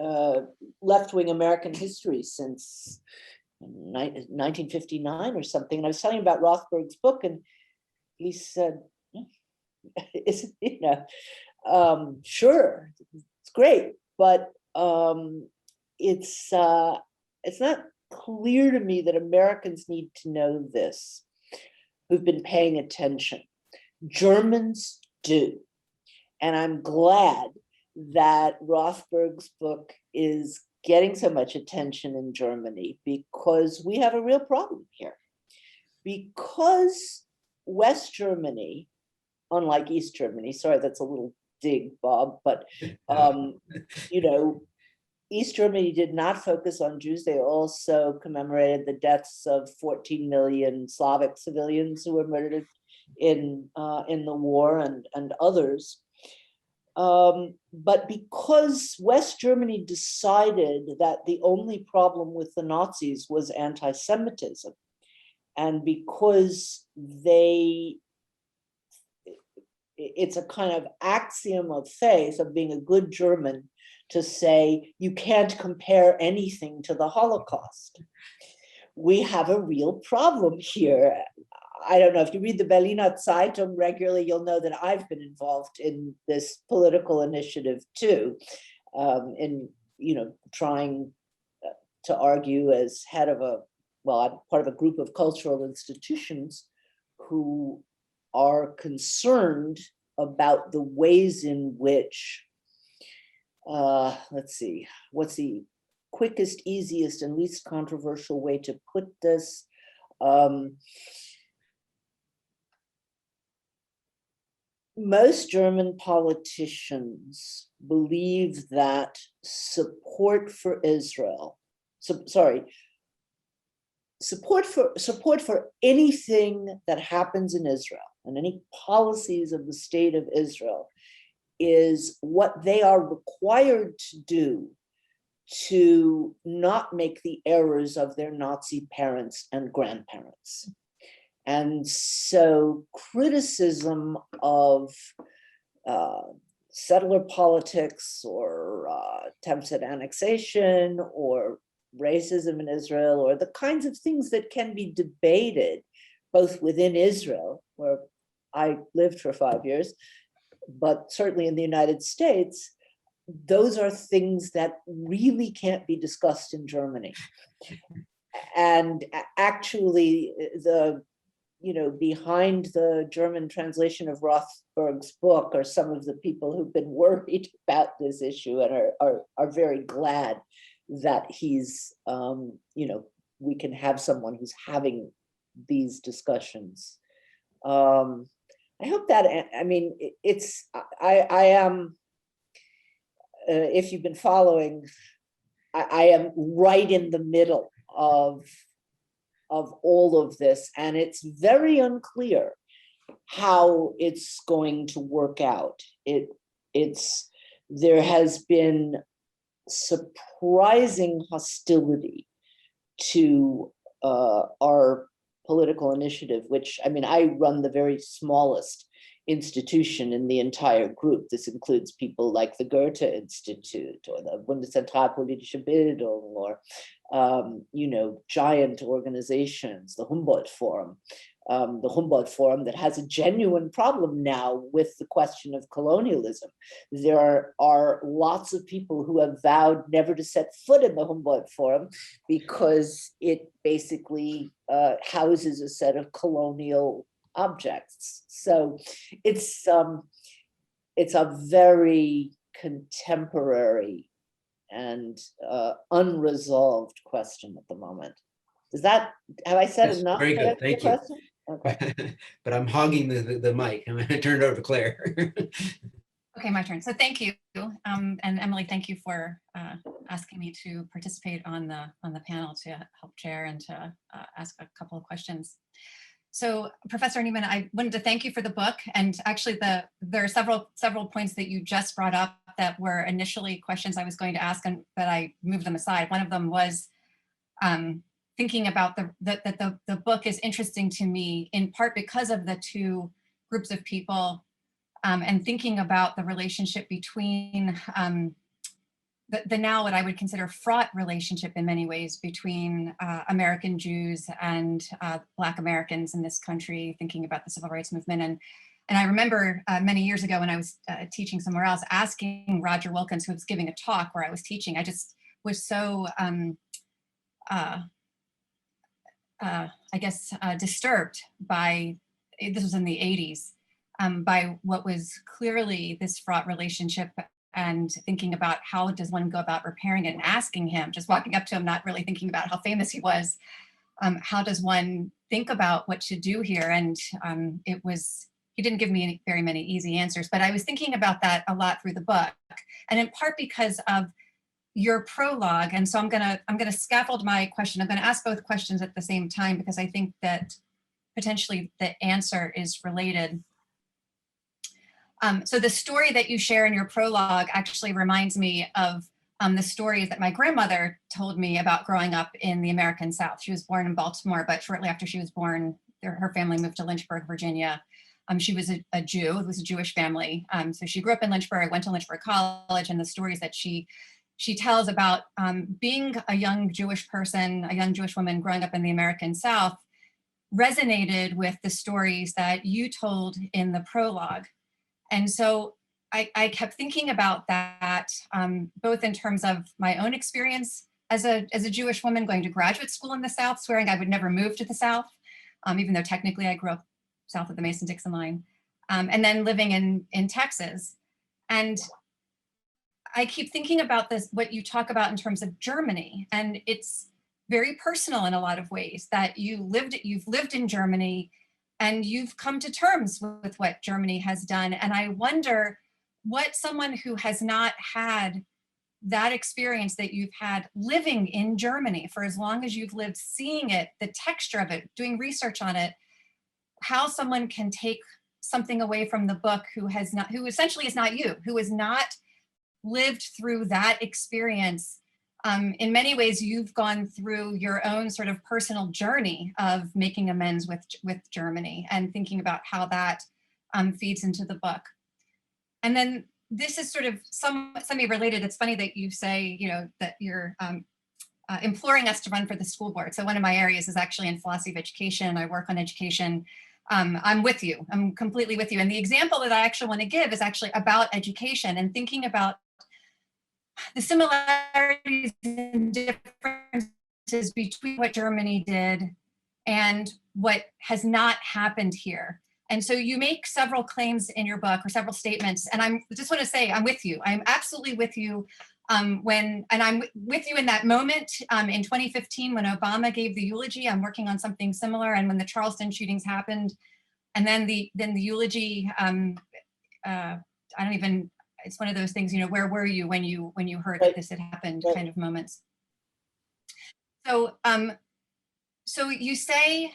American history since 1959 or something. And I was telling him about Rothberg's book, and he said, sure, it's great, but it's not clear to me that Americans need to know this, who've been paying attention. Germans do. And I'm glad that Rothberg's book is getting so much attention in Germany, because we have a real problem here. Because West Germany, unlike East Germany, sorry, that's a little dig, Bob, but East Germany did not focus on Jews. They also commemorated the deaths of 14 million Slavic civilians who were murdered in the war, and others. But because West Germany decided that the only problem with the Nazis was anti-Semitism, and because they it's a kind of axiom of faith of being a good German to say you can't compare anything to the Holocaust. We have a real problem here. I don't know, if you read the Berliner Zeitung regularly, you'll know that I've been involved in this political initiative too, in, you know, trying to argue as head of I'm part of a group of cultural institutions who are concerned about the ways in which, let's see, what's the quickest, easiest, and least controversial way to put this? Most German politicians believe that support for Israel, support for anything that happens in Israel and any policies of the state of Israel is what they are required to do to not make the errors of their Nazi parents and grandparents. And so criticism of settler politics or attempts at annexation or racism in Israel, or the kinds of things that can be debated both within Israel, where I lived for 5 years, but certainly in the United States, those are things that really can't be discussed in Germany. And actually, behind the German translation of Rothberg's book are some of the people who've been worried about this issue and are very glad that he's, we can have someone who's having these discussions. I hope that, I am, if you've been following, I am right in the middle of all of this, and it's very unclear how it's going to work out. There has been surprising hostility to our political initiative, which, I run the very smallest institution in the entire group. This includes people like the Goethe Institute or the Bundeszentralpolitische Bildung, or giant organizations, the Humboldt Forum. The Humboldt Forum that has a genuine problem now with the question of colonialism. There are lots of people who have vowed never to set foot in the Humboldt Forum because it basically houses a set of colonial objects. So it's a very contemporary and unresolved question at the moment. Have I said enough? Very good, thank you. Okay. But I'm hogging the mic. I'm going to turn it over to Claire. Okay, my turn. So thank you, and Emily, thank you for asking me to participate on the panel to help chair and to ask a couple of questions. So Professor Neiman, I wanted to thank you for the book, and actually there are several points that you just brought up that were initially questions I was going to ask, and but I moved them aside. One of them was thinking about the book is interesting to me in part because of the two groups of people, and thinking about the relationship between the now what I would consider fraught relationship in many ways between American Jews and Black Americans in this country, thinking about the civil rights movement. And I remember many years ago when I was teaching somewhere else, asking Roger Wilkins, who was giving a talk where I was teaching, I just was so I guess, disturbed by, this was in the 80s, by what was clearly this fraught relationship, and thinking about how does one go about repairing it, and asking him, just walking up to him, not really thinking about how famous he was, how does one think about what to do here? And he didn't give me very many easy answers, but I was thinking about that a lot through the book, and in part because of your prologue. And so I'm gonna scaffold my question. I'm gonna ask both questions at the same time because I think that potentially the answer is related. So the story that you share in your prologue actually reminds me of the stories that my grandmother told me about growing up in the American South. She was born in Baltimore, but shortly after she was born, her family moved to Lynchburg, Virginia. She was a Jew, it was a Jewish family. So she grew up in Lynchburg, went to Lynchburg College, and the stories that she tells about being a young Jewish person, a young Jewish woman growing up in the American South, resonated with the stories that you told in the prologue. And so I kept thinking about that, both in terms of my own experience as a Jewish woman going to graduate school in the South, swearing I would never move to the South, even though technically I grew up south of the Mason-Dixon line, and then living in Texas. And I keep thinking about this, what you talk about in terms of Germany, and it's very personal in a lot of ways, that you've lived in Germany and you've come to terms with what Germany has done. And I wonder what someone who has not had that experience that you've had living in Germany for as long as you've lived, seeing it, the texture of it, doing research on it, how someone can take something away from the book who essentially is not you, who has not lived through that experience. In many ways, you've gone through your own sort of personal journey of making amends with Germany and thinking about how that feeds into the book. And then this is sort of semi-related. It's funny that you say, that you're imploring us to run for the school board. So one of my areas is actually in philosophy of education. I work on education. I'm with you. I'm completely with you. And the example that I actually want to give is actually about education and thinking about the similarities and differences between what Germany did and what has not happened here. And so you make several claims in your book, or several statements, and I just want to say I'm with you. I'm absolutely with you. And I'm with you in that moment in 2015 when Obama gave the eulogy. I'm working on something similar, and when the Charleston shootings happened, and then the eulogy. It's one of those things, where were you when you heard that this had happened, kind of moments. So, so you say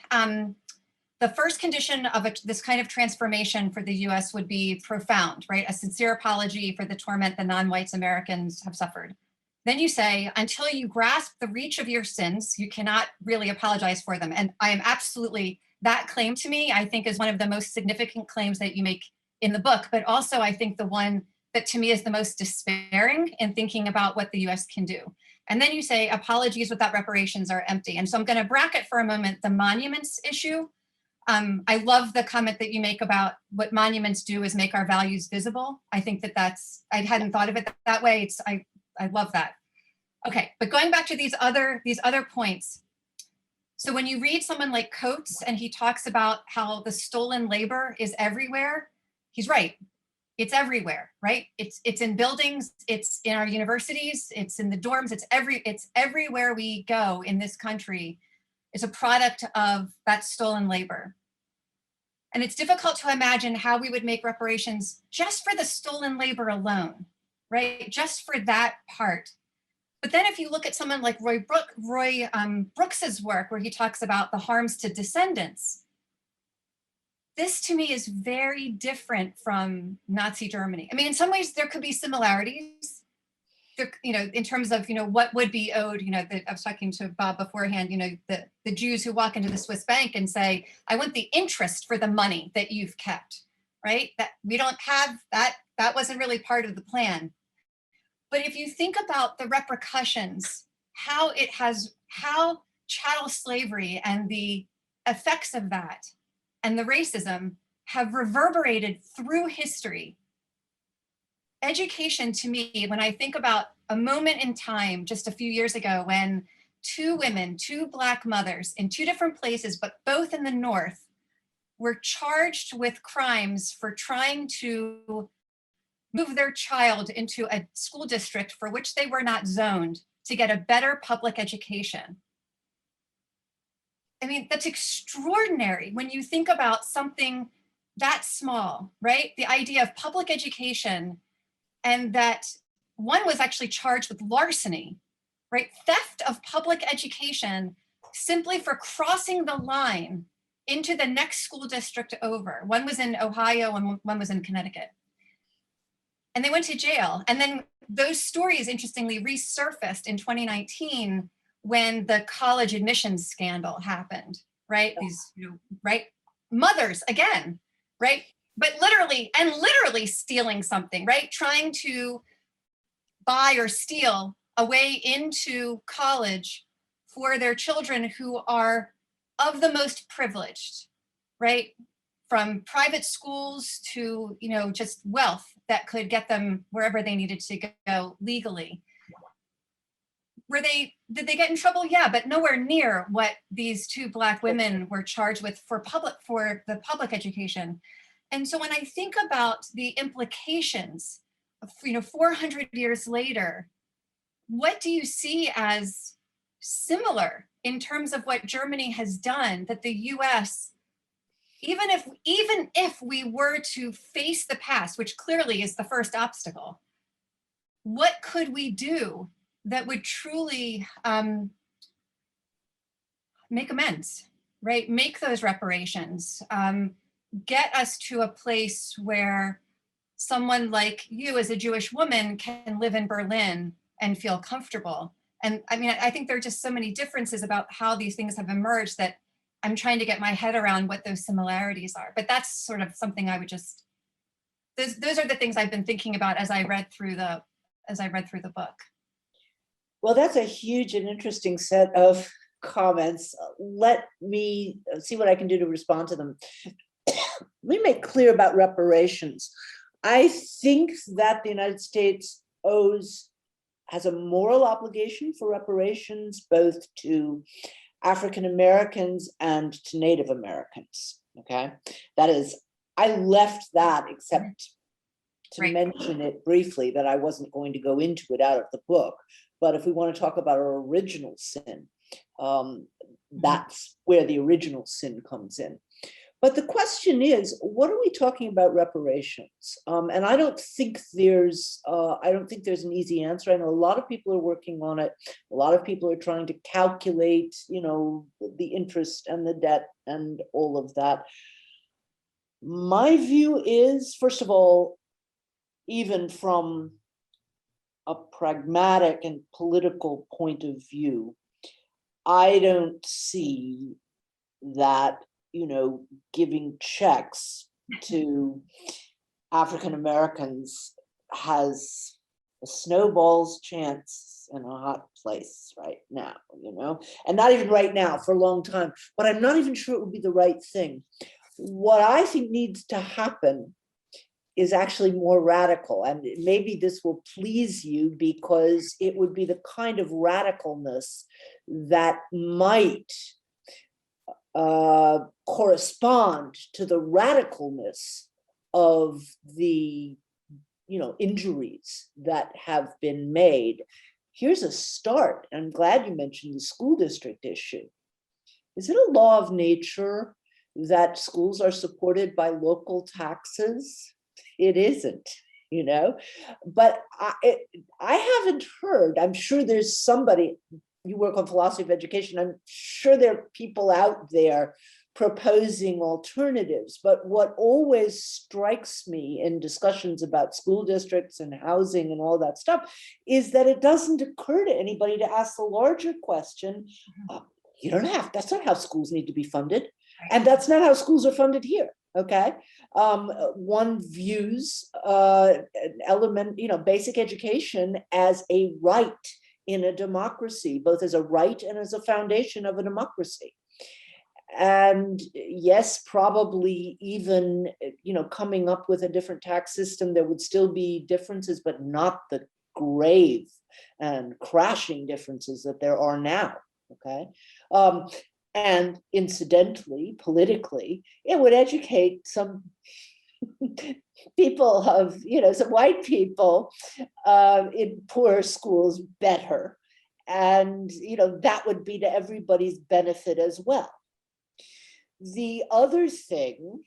the first condition of this kind of transformation for the US would be profound, right? A sincere apology for the torment the non-whites Americans have suffered. Then you say, until you grasp the reach of your sins, you cannot really apologize for them. And I am absolutely, that claim to me, I think is one of the most significant claims that you make in the book, but also I think the one that to me is the most despairing in thinking about what the US can do. And then you say apologies without reparations are empty. And so I'm going to bracket for a moment the monuments issue. I love the comment that you make about what monuments do is make our values visible. I think I hadn't thought of it that way. I love that. Okay, but going back to these other points. So when you read someone like Coates and he talks about how the stolen labor is everywhere, he's right. It's everywhere, right? It's in buildings, it's in our universities, it's in the dorms, it's everywhere we go in this country is a product of that stolen labor. And it's difficult to imagine how we would make reparations just for the stolen labor alone, right? Just for that part. But then if you look at someone like Roy Brooks's work, where he talks about the harms to descendants, this to me is very different from Nazi Germany. I mean, in some ways there could be similarities, in terms of, what would be owed, I was talking to Bob beforehand, the Jews who walk into the Swiss bank and say, I want the interest for the money that you've kept, right? That we don't have that wasn't really part of the plan. But if you think about the repercussions, how chattel slavery and the effects of that and the racism have reverberated through history. Education to me, when I think about a moment in time just a few years ago when two Black mothers in two different places, but both in the North, were charged with crimes for trying to move their child into a school district for which they were not zoned to get a better public education. I mean, that's extraordinary when you think about something that small, right? The idea of public education, and that one was actually charged with larceny, right? Theft of public education simply for crossing the line into the next school district over. One was in Ohio and one was in Connecticut. And they went to jail. And then those stories, interestingly, resurfaced in 2019 when the college admissions scandal happened, right? These, right? Mothers, again, right? But literally stealing something, right? Trying to buy or steal a way into college for their children who are of the most privileged, right? From private schools to, just wealth that could get them wherever they needed to go legally. Did they get in trouble? Yeah, but nowhere near what these two Black women were charged with for the public education. And so when I think about the implications of, 400 years later, what do you see as similar in terms of what Germany has done that the US, even if we were to face the past, which clearly is the first obstacle, what could we do that would truly make amends, right? Make those reparations, get us to a place where someone like you as a Jewish woman can live in Berlin and feel comfortable. And I mean, I think there are just so many differences about how these things have emerged that I'm trying to get my head around what those similarities are. But that's sort of something I would just, those are the things I've been thinking about as I read through the book. Well, that's a huge and interesting set of comments. Let me see what I can do to respond to them. Let me make clear about reparations. I think that the United States has a moral obligation for reparations, both to African Americans and to Native Americans. Okay, that is, I left that except to mention it briefly, that I wasn't going to go into it out of the book. But if we want to talk about our original sin, that's where the original sin comes in. But the question is, what are we talking about reparations? And I don't think there's an easy answer. I know a lot of people are working on it. A lot of people are trying to calculate, the interest and the debt and all of that. My view is, first of all, even from a pragmatic and political point of view, I don't see that, giving checks to African Americans has a snowball's chance in a hot place right now, and not even right now, for a long time, but I'm not even sure it would be the right thing. What I think needs to happen is actually more radical, and maybe this will please you because it would be the kind of radicalness that might correspond to the radicalness of the injuries that have been made. Here's a start. I'm glad you mentioned the school district issue. Is it a law of nature that schools are supported by local taxes? It isn't, but I haven't heard, I'm sure there's somebody, you work on philosophy of education, I'm sure there are people out there proposing alternatives, but what always strikes me in discussions about school districts and housing and all that stuff is that it doesn't occur to anybody to ask the larger question, that's not how schools need to be funded, and that's not how schools are funded here. Okay, one views an element, basic education as a right in a democracy, both as a right and as a foundation of a democracy. And yes, probably even, coming up with a different tax system, there would still be differences, but not the grave and crashing differences that there are now. Okay. And incidentally, politically, it would educate some people of, some white people in poor schools better. And, that would be to everybody's benefit as well. The other thing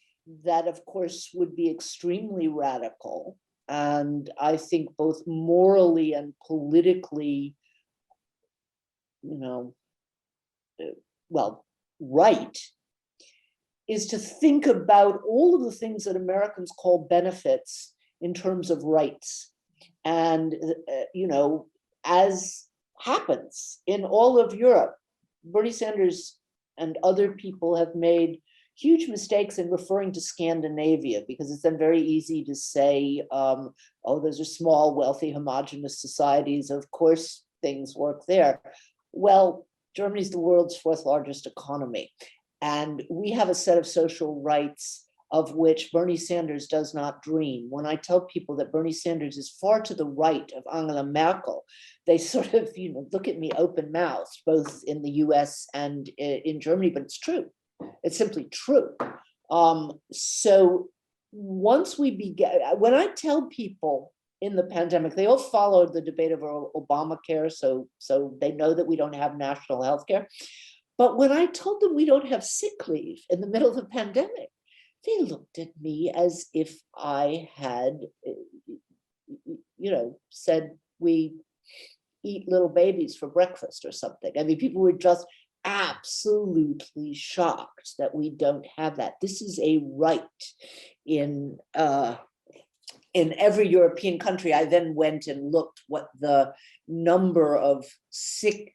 that, of course, would be extremely radical, and I think both morally and politically, right, is to think about all of the things that Americans call benefits in terms of rights. And, as happens in all of Europe, Bernie Sanders and other people have made huge mistakes in referring to Scandinavia, because it's then very easy to say, oh, those are small, wealthy, homogenous societies. Of course, things work there. Well, Germany's the world's 4th largest economy. And we have a set of social rights of which Bernie Sanders does not dream. When I tell people that Bernie Sanders is far to the right of Angela Merkel, they sort of, look at me open-mouthed, both in the US and in Germany, but it's true. It's simply true. So once we began, when I tell people in the pandemic, they all followed the debate over Obamacare, so they know that we don't have national health care. But when I told them we don't have sick leave in the middle of the pandemic, they looked at me as if I had, said we eat little babies for breakfast or something. I mean, people were just absolutely shocked that we don't have that. This is a right in every European country. I then went and looked what the number of sick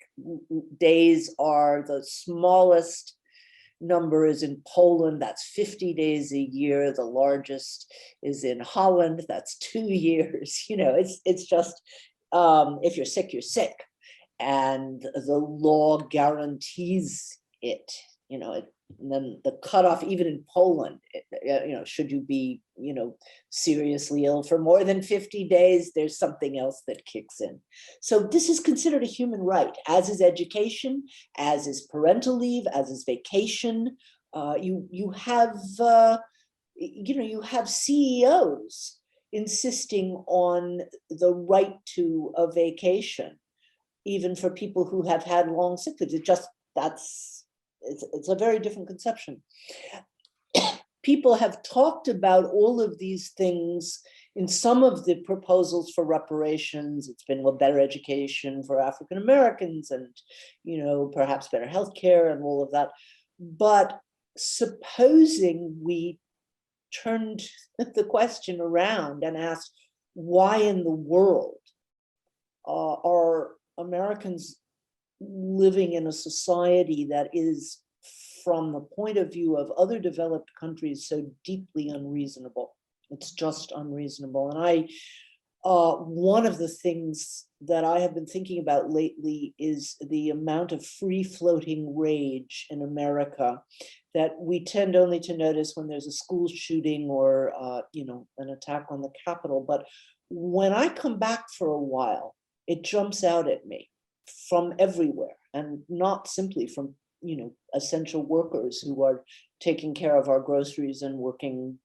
days are. The smallest number is in Poland, that's 50 days a year. The largest is in Holland, that's 2 years. It's just, if you're sick, you're sick. And the law guarantees it, and then the cutoff, even in Poland, should you be, seriously ill for more than 50 days, there's something else that kicks in. So this is considered a human right, as is education, as is parental leave, as is vacation. You have CEOs insisting on the right to a vacation, even for people who have had long sick leaves. It's a very different conception. People have talked about all of these things in some of the proposals for reparations. It's been better education for African Americans and, perhaps better healthcare and all of that. But supposing we turned the question around and asked, why in the world are Americans living in a society that is, from the point of view of other developed countries, so deeply unreasonable? It's just unreasonable. And one of the things that I have been thinking about lately is the amount of free-floating rage in America that we tend only to notice when there's a school shooting or an attack on the Capitol. But when I come back for a while, it jumps out at me from everywhere, and not simply from essential workers who are taking care of our groceries and working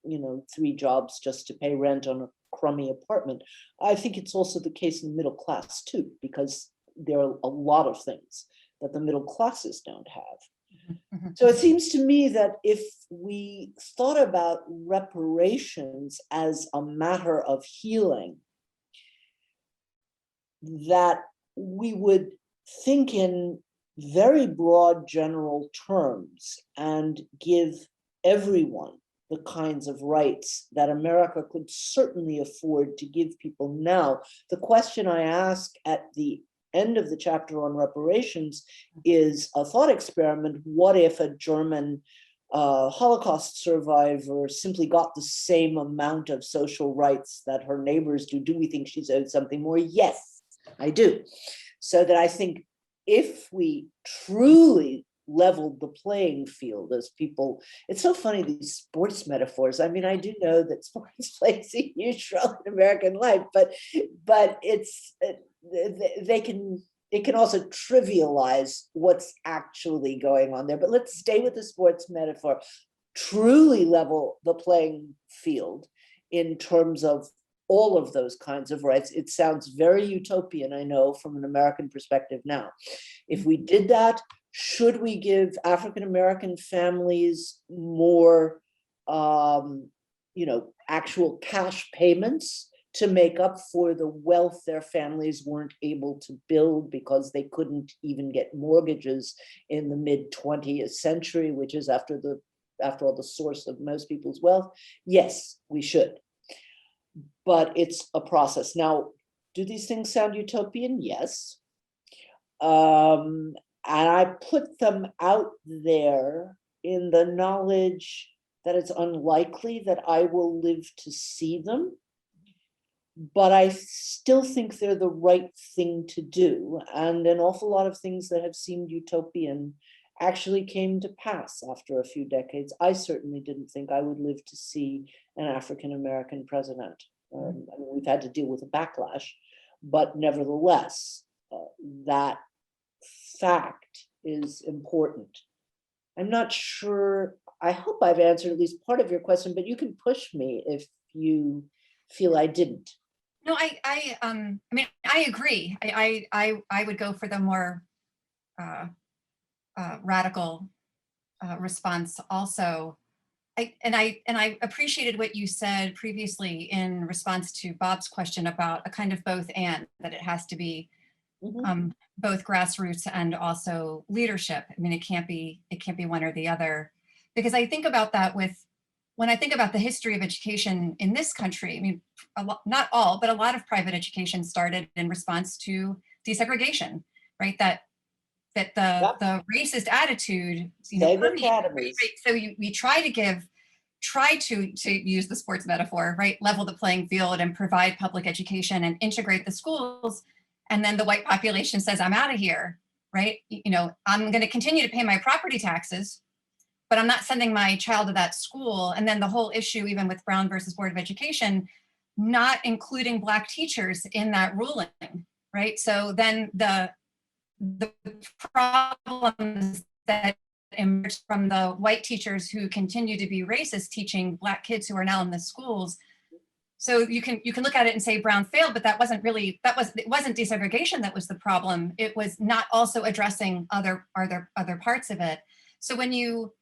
3 jobs just to pay rent on a crummy apartment. I think it's also the case in the middle class too, because there are a lot of things that the middle classes don't have. So it seems to me that if we thought about reparations as a matter of healing, that we would think in very broad general terms and give everyone the kinds of rights that America could certainly afford to give people now. The question I ask at the end of the chapter on reparations is a thought experiment. What if a German Holocaust survivor simply got the same amount of social rights that her neighbors do? Do we think she's owed something more? Yes, I do. So that I think if we truly leveled the playing field, as people, it's so funny, these sports metaphors. I mean, I do know that sports plays a huge role in American life, but it can also trivialize what's actually going on there. But let's stay with the sports metaphor. Truly level the playing field in terms of all of those kinds of rights. It sounds very utopian, I know, from an American perspective now. If we did that, should we give African-American families more, actual cash payments to make up for the wealth their families weren't able to build because they couldn't even get mortgages in the mid-20th century, which is after all the source of most people's wealth? Yes, we should. But it's a process. Now, do these things sound utopian? Yes. And I put them out there in the knowledge that it's unlikely that I will live to see them, but I still think they're the right thing to do. And an awful lot of things that have seemed utopian actually came to pass after a few decades. I certainly didn't think I would live to see an African-American president. I mean, we've had to deal with a backlash, but nevertheless, that fact is important. I'm not sure, I hope I've answered at least part of your question, but you can push me if you feel I didn't. No, I mean, I agree. I would go for the more radical response also. I appreciated what you said previously in response to Bob's question about a kind of both and, that it has to be both grassroots and also leadership. I mean, it can't be one or the other, because I think about that when I think about the history of education in this country. I mean, not all, but a lot of private education started in response to desegregation, right? That the racist attitude, permeated, right? So we try to use the sports metaphor, right? Level the playing field and provide public education and integrate the schools. And then the white population says, I'm out of here, right? I'm going to continue to pay my property taxes, but I'm not sending my child to that school. And then the whole issue, even with Brown versus Board of Education, not including Black teachers in that ruling, right? So then the problems that emerged from the white teachers who continue to be racist teaching Black kids who are now in the schools. So you can look at it and say Brown failed, but it wasn't desegregation that was the problem. It was not also addressing other parts of it. So when you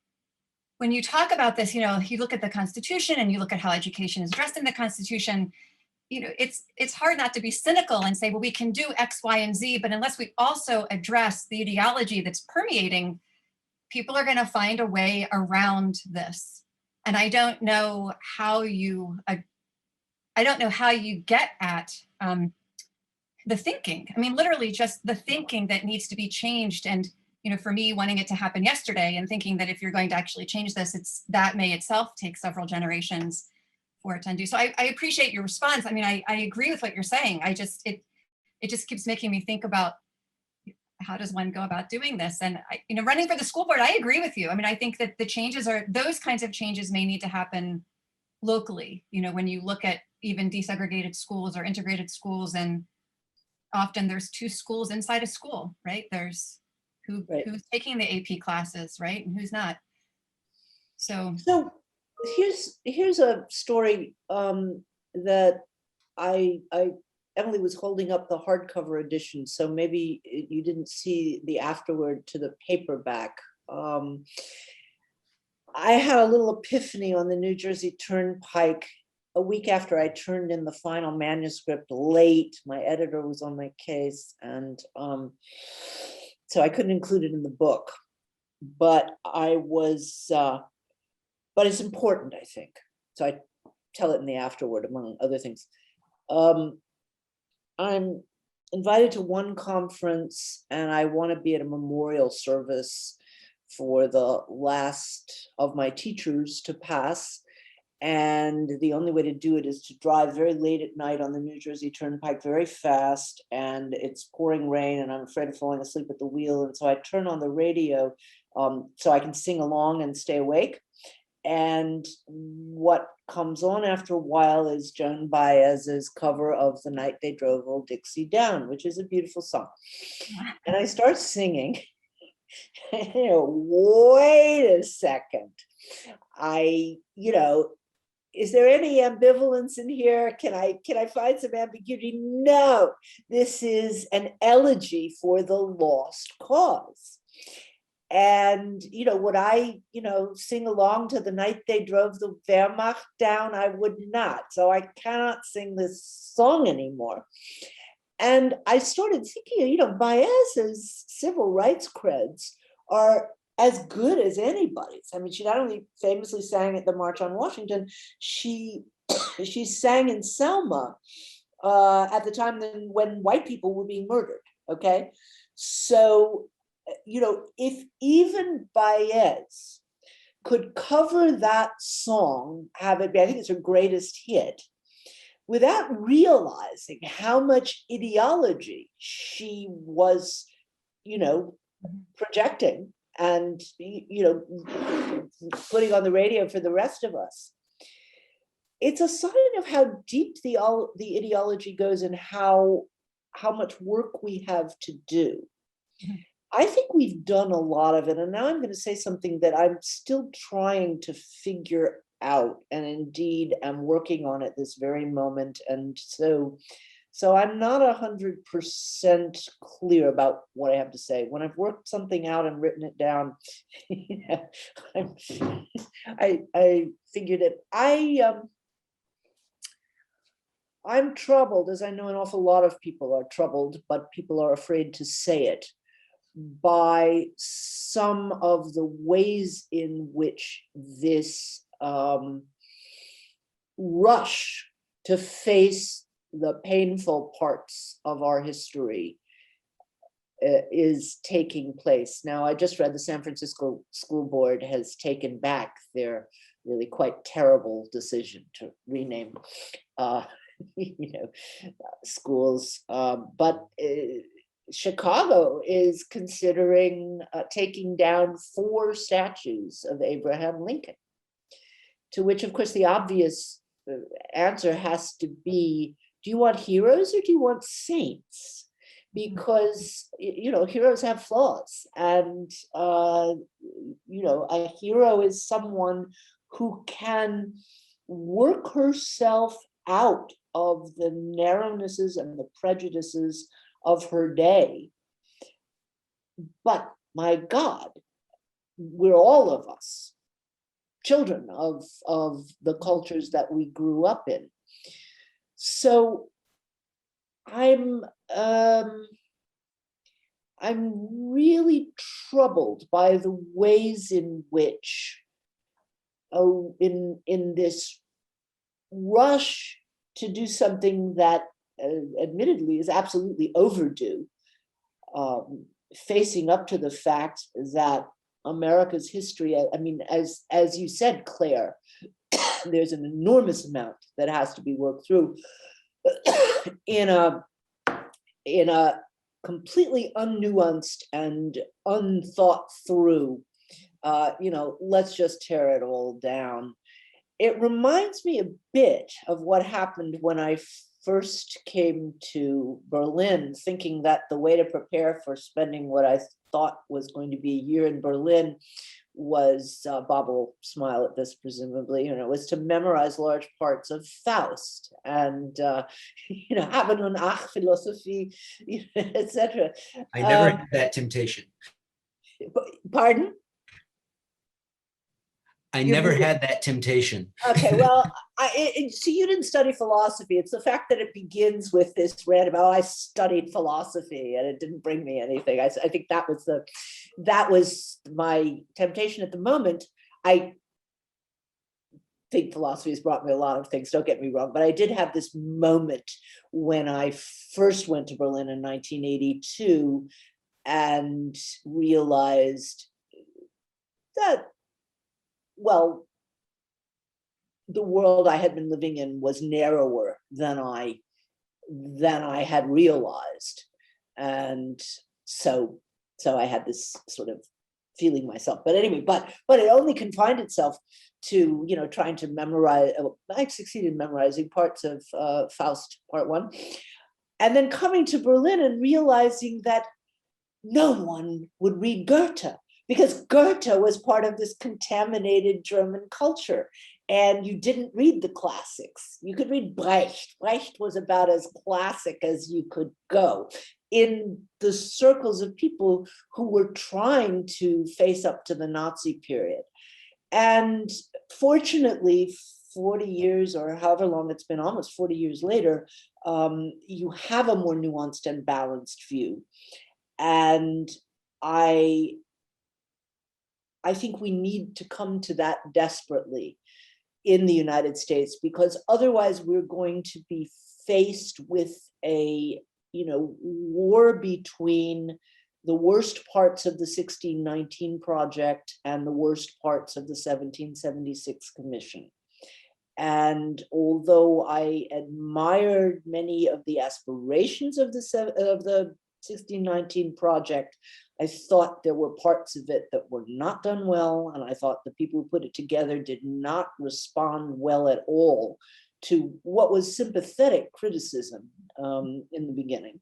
talk about this, you look at the Constitution and you look at how education is addressed in the Constitution, it's hard not to be cynical and say, well, we can do X, Y, and Z, but unless we also address the ideology that's permeating, people are going to find a way around this. And I don't know how you get at the thinking. I mean, literally just the thinking that needs to be changed. And for me, wanting it to happen yesterday and thinking that if you're going to actually change this, that may itself take several generations for it to undo. So I appreciate your response. I mean, I agree with what you're saying. It just keeps making me think about how does one go about doing this? And running for the school board, I agree with you. I mean, I think that those kinds of changes may need to happen locally. When you look at even desegregated schools or integrated schools, and often there's two schools inside a school, right? There's who's taking the AP classes, right? And who's not. So here's a story that Emily was holding up the hardcover edition, so maybe you didn't see the afterword to the paperback. I had a little epiphany on the New Jersey Turnpike a week after I turned in the final manuscript late. My editor was on my case, and so I couldn't include it in the book. But but it's important, I think. So I tell it in the afterword, among other things. I'm invited to one conference, and I want to be at a memorial service for the last of my teachers to pass. And the only way to do it is to drive very late at night on the New Jersey Turnpike very fast, and it's pouring rain, and I'm afraid of falling asleep at the wheel. And so I turn on the radio so I can sing along and stay awake. And what comes on after a while is Joan Baez's cover of The Night They Drove Old Dixie Down, which is a beautiful song. And I start singing. Wait a second. Is there any ambivalence in here? Can I find some ambiguity? No, this is an elegy for the lost cause. And, would I, sing along to The Night They Drove the Wehrmacht Down? I would not. So I cannot sing this song anymore. And I started thinking, Baez's civil rights creds are as good as anybody's. I mean, she not only famously sang at the March on Washington, she sang in Selma at the time when white people were being murdered, okay? So, if even Baez could cover that song, have it be, I think it's her greatest hit, without realizing how much ideology she was, projecting and, putting on the radio for the rest of us. It's a sign of how deep the ideology goes and how much work we have to do. I think we've done a lot of it, and now I'm going to say something that I'm still trying to figure out, and indeed am working on at this very moment. And so I'm not 100% clear about what I have to say. When I've worked something out and written it down, I figured it. I'm troubled, as I know an awful lot of people are troubled, but people are afraid to say it, by some of the ways in which this rush to face the painful parts of our history is taking place. Now, I just read the San Francisco School Board has taken back their really quite terrible decision to rename schools, but Chicago is considering taking down 4 statues of Abraham Lincoln, to which, of course, the obvious answer has to be, do you want heroes or do you want saints? Because, heroes have flaws, and, a hero is someone who can work herself out of the narrownesses and the prejudices of her day. But my God, we're all of us children of the cultures that we grew up in. So I'm really troubled by the ways in which in this rush to do something that admittedly is absolutely overdue, facing up to the fact that America's history, I mean, as you said, Claire, there's an enormous amount that has to be worked through in a completely unnuanced and unthought through, let's just tear it all down. It reminds me a bit of what happened when I first came to Berlin, thinking that the way to prepare for spending what I thought was going to be a year in Berlin was, Bob will smile at this presumably, was to memorize large parts of Faust and, haben und ach, philosophy, etc. I never had that temptation. Pardon? I never had that temptation. Okay, well, so you didn't study philosophy. It's the fact that it begins with this rant about, I studied philosophy and it didn't bring me anything. I think that was my temptation at the moment. I think philosophy has brought me a lot of things, don't get me wrong, but I did have this moment when I first went to Berlin in 1982 and realized that, well, the world I had been living in was narrower than I had realized. And so I had this sort of feeling myself. But anyway, but it only confined itself to, trying to memorize. I succeeded in memorizing parts of Faust Part 1. And then coming to Berlin and realizing that no one would read Goethe, because Goethe was part of this contaminated German culture. And you didn't read the classics. You could read Brecht. Brecht was about as classic as you could go in the circles of people who were trying to face up to the Nazi period. And fortunately, 40 years or however long it's been, almost 40 years later, you have a more nuanced and balanced view. And I think we need to come to that desperately in the United States, because otherwise we're going to be faced with a war between the worst parts of the 1619 project and the worst parts of the 1776 commission. And although I admired many of the aspirations of the 1619 project, I thought there were parts of it that were not done well, and I thought the people who put it together did not respond well at all to what was sympathetic criticism in the beginning.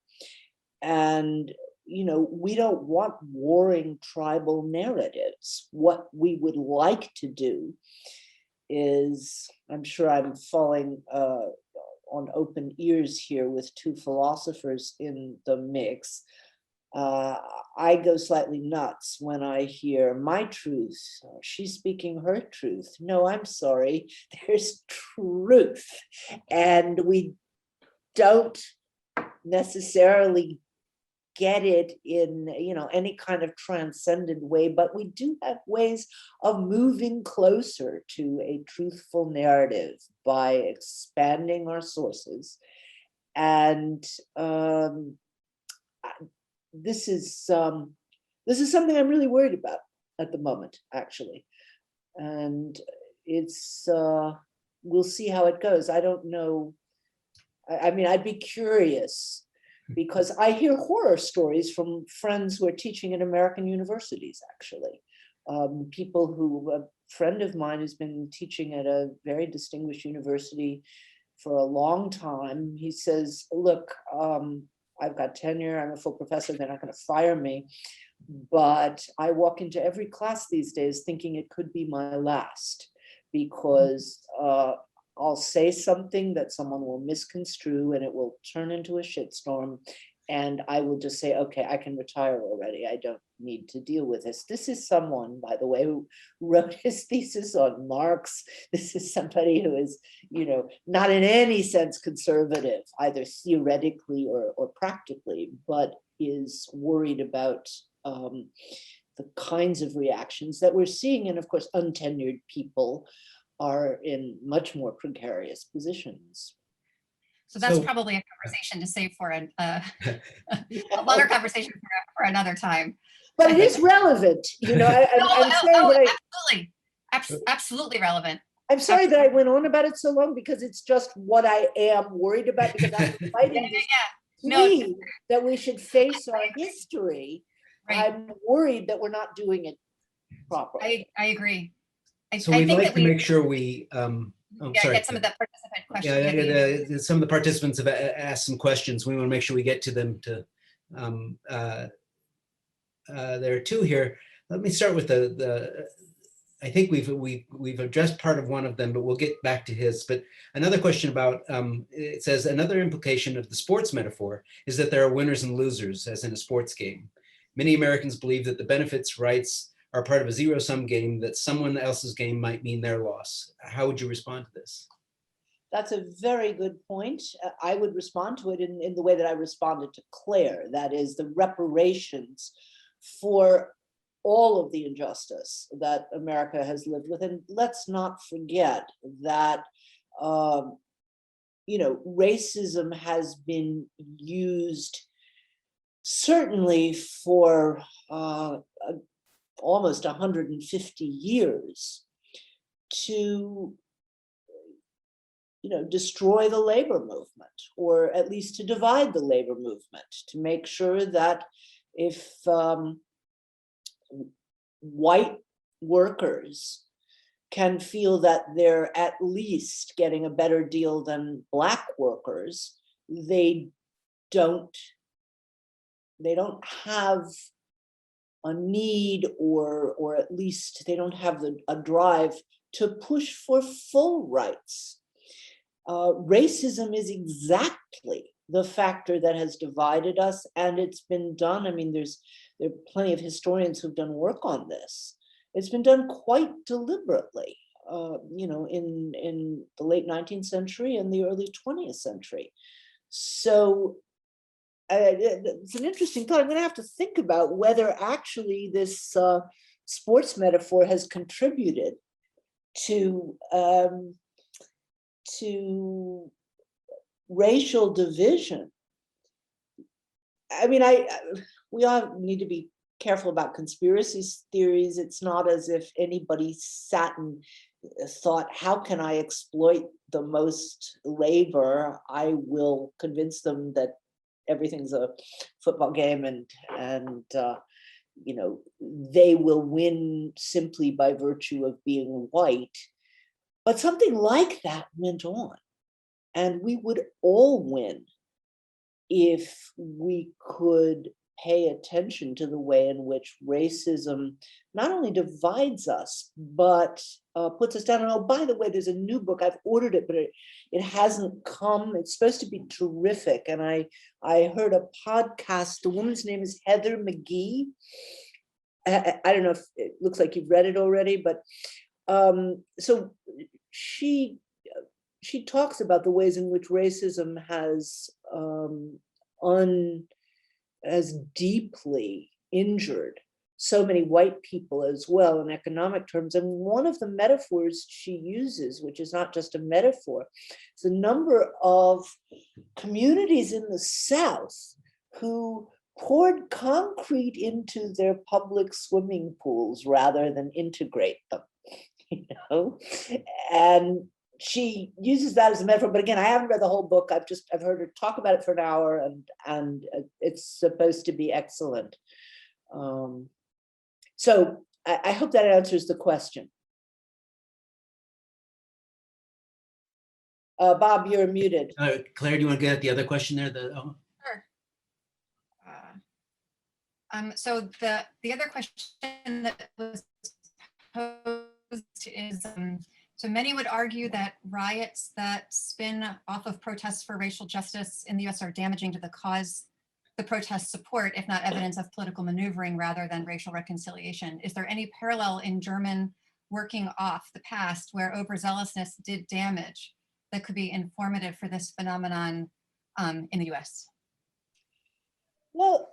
And you know, we don't want warring tribal narratives. What we would like to do is, I'm sure I'm falling on open ears here with two philosophers in the mix. I go slightly nuts when I hear my truth. She's speaking her truth. No, I'm sorry. There's truth. And we don't necessarily get it in, you know, any kind of transcendent way, but we do have ways of moving closer to a truthful narrative by expanding our sources. And this is something I'm really worried about at the moment, actually. And it's we'll see how it goes. I don't know. I mean, I'd be curious, because I hear horror stories from friends who are teaching in American universities, actually. People who, a friend of mine who's been teaching at a very distinguished university for a long time, he says, look, I've got tenure, I'm a full professor, they're not going to fire me, but I walk into every class these days thinking it could be my last, because I'll say something that someone will misconstrue and it will turn into a shitstorm. And I will just say, okay, I can retire already. I don't need to deal with this. This is someone, by the way, who wrote his thesis on Marx. This is somebody who is, you know, not in any sense conservative, either theoretically or practically, but is worried about the kinds of reactions that we're seeing. And of course, untenured people are in much more precarious positions. So that's probably a conversation to save for a longer conversation for another time. But it is relevant, you know. Absolutely relevant. I'm sorry that I went on about it so long, because it's just what I am worried about, because I'm fighting this plea that we should face our history. Right. I'm worried that we're not doing it properly. I agree. So we'd like to make sure we get some of the participant questions. Some of the participants have asked some questions. We want to make sure we get to them. There are two here. Let me start with I think we've addressed part of one of them, but we'll get back to his. But another question about, it says, another implication of the sports metaphor is that there are winners and losers, as in a sports game. Many Americans believe that the benefits rights are part of a zero-sum game, that someone else's game might mean their loss. How would you respond to this? That's a very good point. I would respond to it in the way that I responded to Claire, that is the reparations for all of the injustice that America has lived with. And let's not forget that, you know, racism has been used certainly for almost 150 years to, you know, destroy the labor movement, or at least to divide the labor movement, to make sure that if white workers can feel that they're at least getting a better deal than Black workers, they don't have a need, or at least they don't have a drive to push for full rights. Racism is exactly the factor that has divided us, and it's been done. I mean, there are plenty of historians who've done work on this. It's been done quite deliberately, you know, in the late 19th century and the early 20th century. So it's an interesting thought. I'm going to have to think about whether actually this sports metaphor has contributed to racial division. I mean, we all need to be careful about conspiracy theories. It's not as if anybody sat and thought, how can I exploit the most labor? I will convince them that everything's a football game and you know, they will win simply by virtue of being white. But something like that went on, and we would all win if we could pay attention to the way in which racism not only divides us, but puts us down. And oh, by the way, there's a new book. I've ordered it, but it hasn't come. It's supposed to be terrific. And I heard a podcast. The woman's name is Heather McGee. I don't know if it looks like you've read it already, but so she talks about the ways in which racism has deeply injured so many white people as well in economic terms. And one of the metaphors she uses, which is not just a metaphor, is a number of communities in the South who poured concrete into their public swimming pools rather than integrate them, you know? And she uses that as a metaphor, but again, I haven't read the whole book. I've heard her talk about it for an hour, and it's supposed to be excellent. So I hope that answers the question. Bob, you're muted. Claire, do you want to get at the other question there? Sure. So the other question that was posed is, so many would argue that riots that spin off of protests for racial justice in the US are damaging to the cause the protests support, if not evidence of political maneuvering rather than racial reconciliation. Is there any parallel in German working off the past where overzealousness did damage that could be informative for this phenomenon in the US? Well,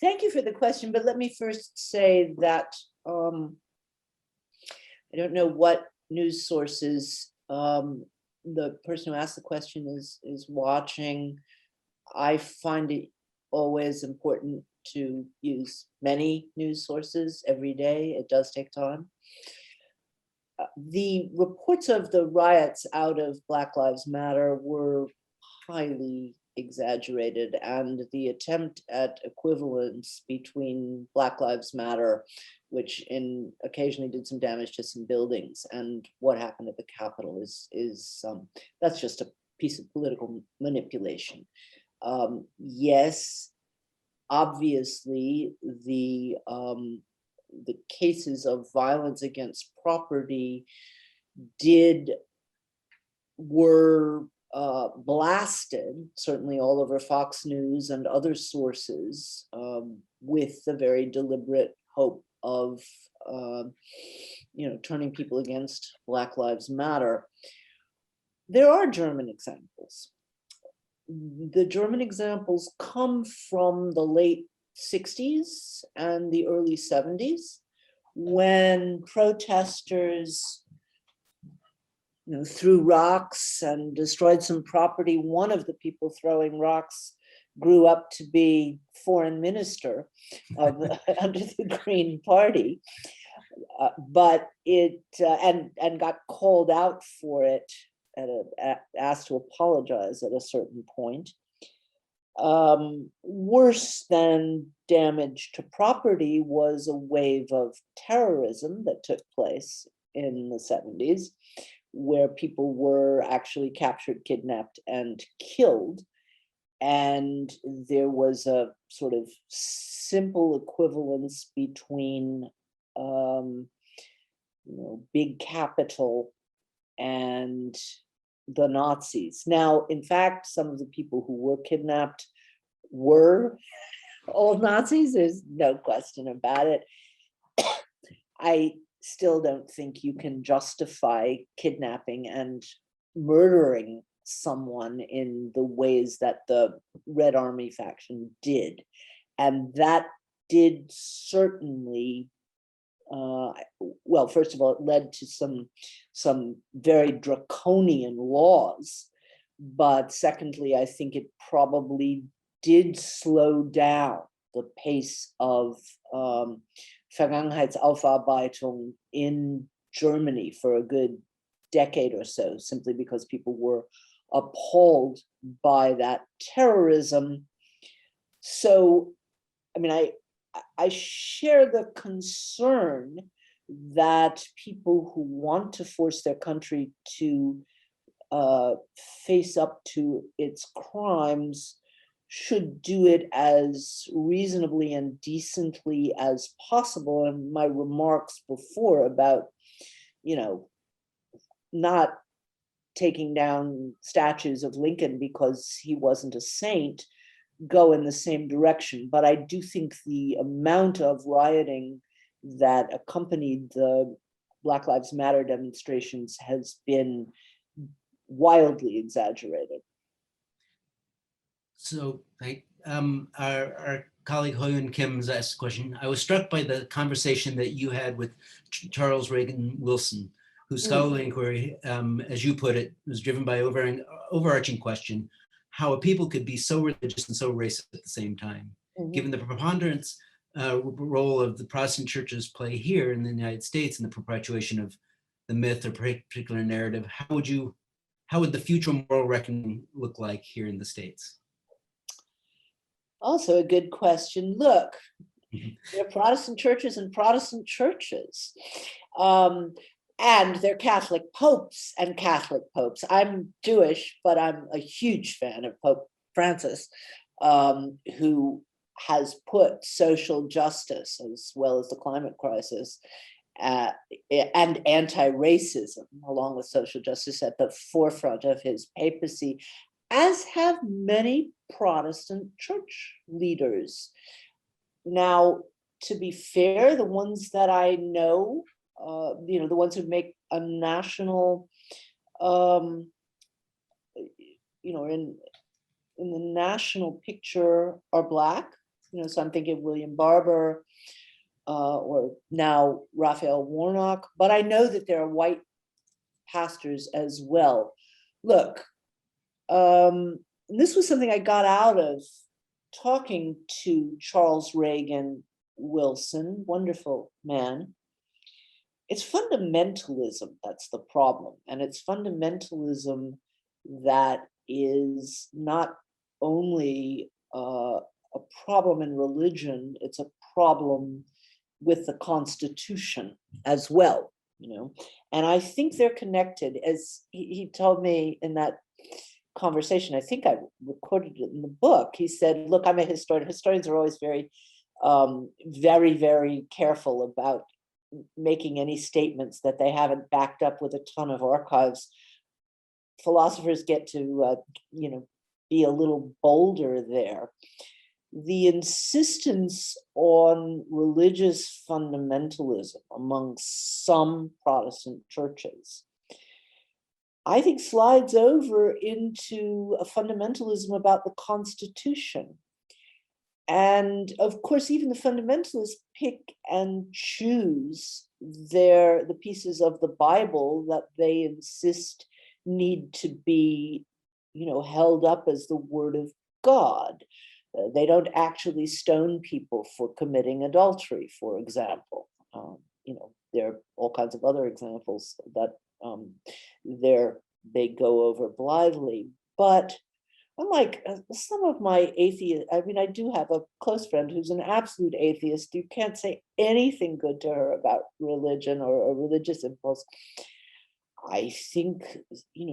thank you for the question, but let me first say that I don't know what news sources the person who asked the question is watching. I find it always important to use many news sources every day. It does take time. The reports of the riots out of Black Lives Matter were highly exaggerated, and the attempt at equivalence between Black Lives Matter, which occasionally did some damage to some buildings, and what happened at the Capitol is that's just a piece of political manipulation. Yes, obviously the cases of violence against property were blasted, certainly all over Fox News and other sources, with the very deliberate hope of turning people against Black Lives Matter. There are German examples. The German examples come from the late 60s and the early 70s, when protesters threw rocks and destroyed some property. One of the people throwing rocks grew up to be foreign minister under the Green Party, but and got called out for it, asked to apologize at a certain point. Worse than damage to property was a wave of terrorism that took place in the 70s, where people were actually captured, kidnapped, and killed. And there was a sort of simple equivalence between big capital and the Nazis. Now, in fact, some of the people who were kidnapped were old Nazis. There's no question about it. I still don't think you can justify kidnapping and murdering someone in the ways that the Red Army faction did. And that did certainly, well, first of all, it led to some very draconian laws. But secondly, I think it probably did slow down the pace of Vergangenheitsaufarbeitung in Germany for a good decade or so, simply because people were appalled by that terrorism. So, I mean, I share the concern that people who want to force their country to face up to its crimes should do it as reasonably and decently as possible. And my remarks before about, you know, not taking down statues of Lincoln because he wasn't a saint go in the same direction. But I do think the amount of rioting that accompanied the Black Lives Matter demonstrations has been wildly exaggerated. So our colleague Hoyun Kim's asked a question. I was struck by the conversation that you had with Charles Reagan Wilson, whose scholarly inquiry, as you put it, was driven by overarching question, how a people could be so religious and so racist at the same time. Given the preponderance role of the Protestant churches play here in the United States in the perpetuation of the myth or particular narrative, how would the future moral reckoning look like here in the States? Also a good question. Look, there are Protestant churches and Protestant churches. And they're Catholic popes and Catholic popes. I'm Jewish, but I'm a huge fan of Pope Francis, who has put social justice as well as the climate crisis and anti-racism, along with social justice, at the forefront of his papacy, as have many Protestant church leaders. Now, to be fair, the ones that I know, the ones who make a national, in the national picture are Black. So I'm thinking William Barber, or now Raphael Warnock, but I know that there are white pastors as well. Look, this was something I got out of talking to Charles Reagan Wilson, wonderful man. It's fundamentalism that's the problem. And it's fundamentalism that is not only a problem in religion, it's a problem with the Constitution as well, And I think they're connected. As he told me in that conversation, I think I recorded it in the book. He said, look, I'm a historian. Historians are always very, very, very careful about making any statements that they haven't backed up with a ton of archives. Philosophers get to, be a little bolder there. The insistence on religious fundamentalism among some Protestant churches, I think, slides over into a fundamentalism about the Constitution. And of course, even the fundamentalists pick and choose the pieces of the Bible that they insist need to be, held up as the word of God. They don't actually stone people for committing adultery, for example. There are all kinds of other examples that they go over blithely. But unlike some of my atheists, I do have a close friend who's an absolute atheist. You can't say anything good to her about religion or a religious impulse. I think,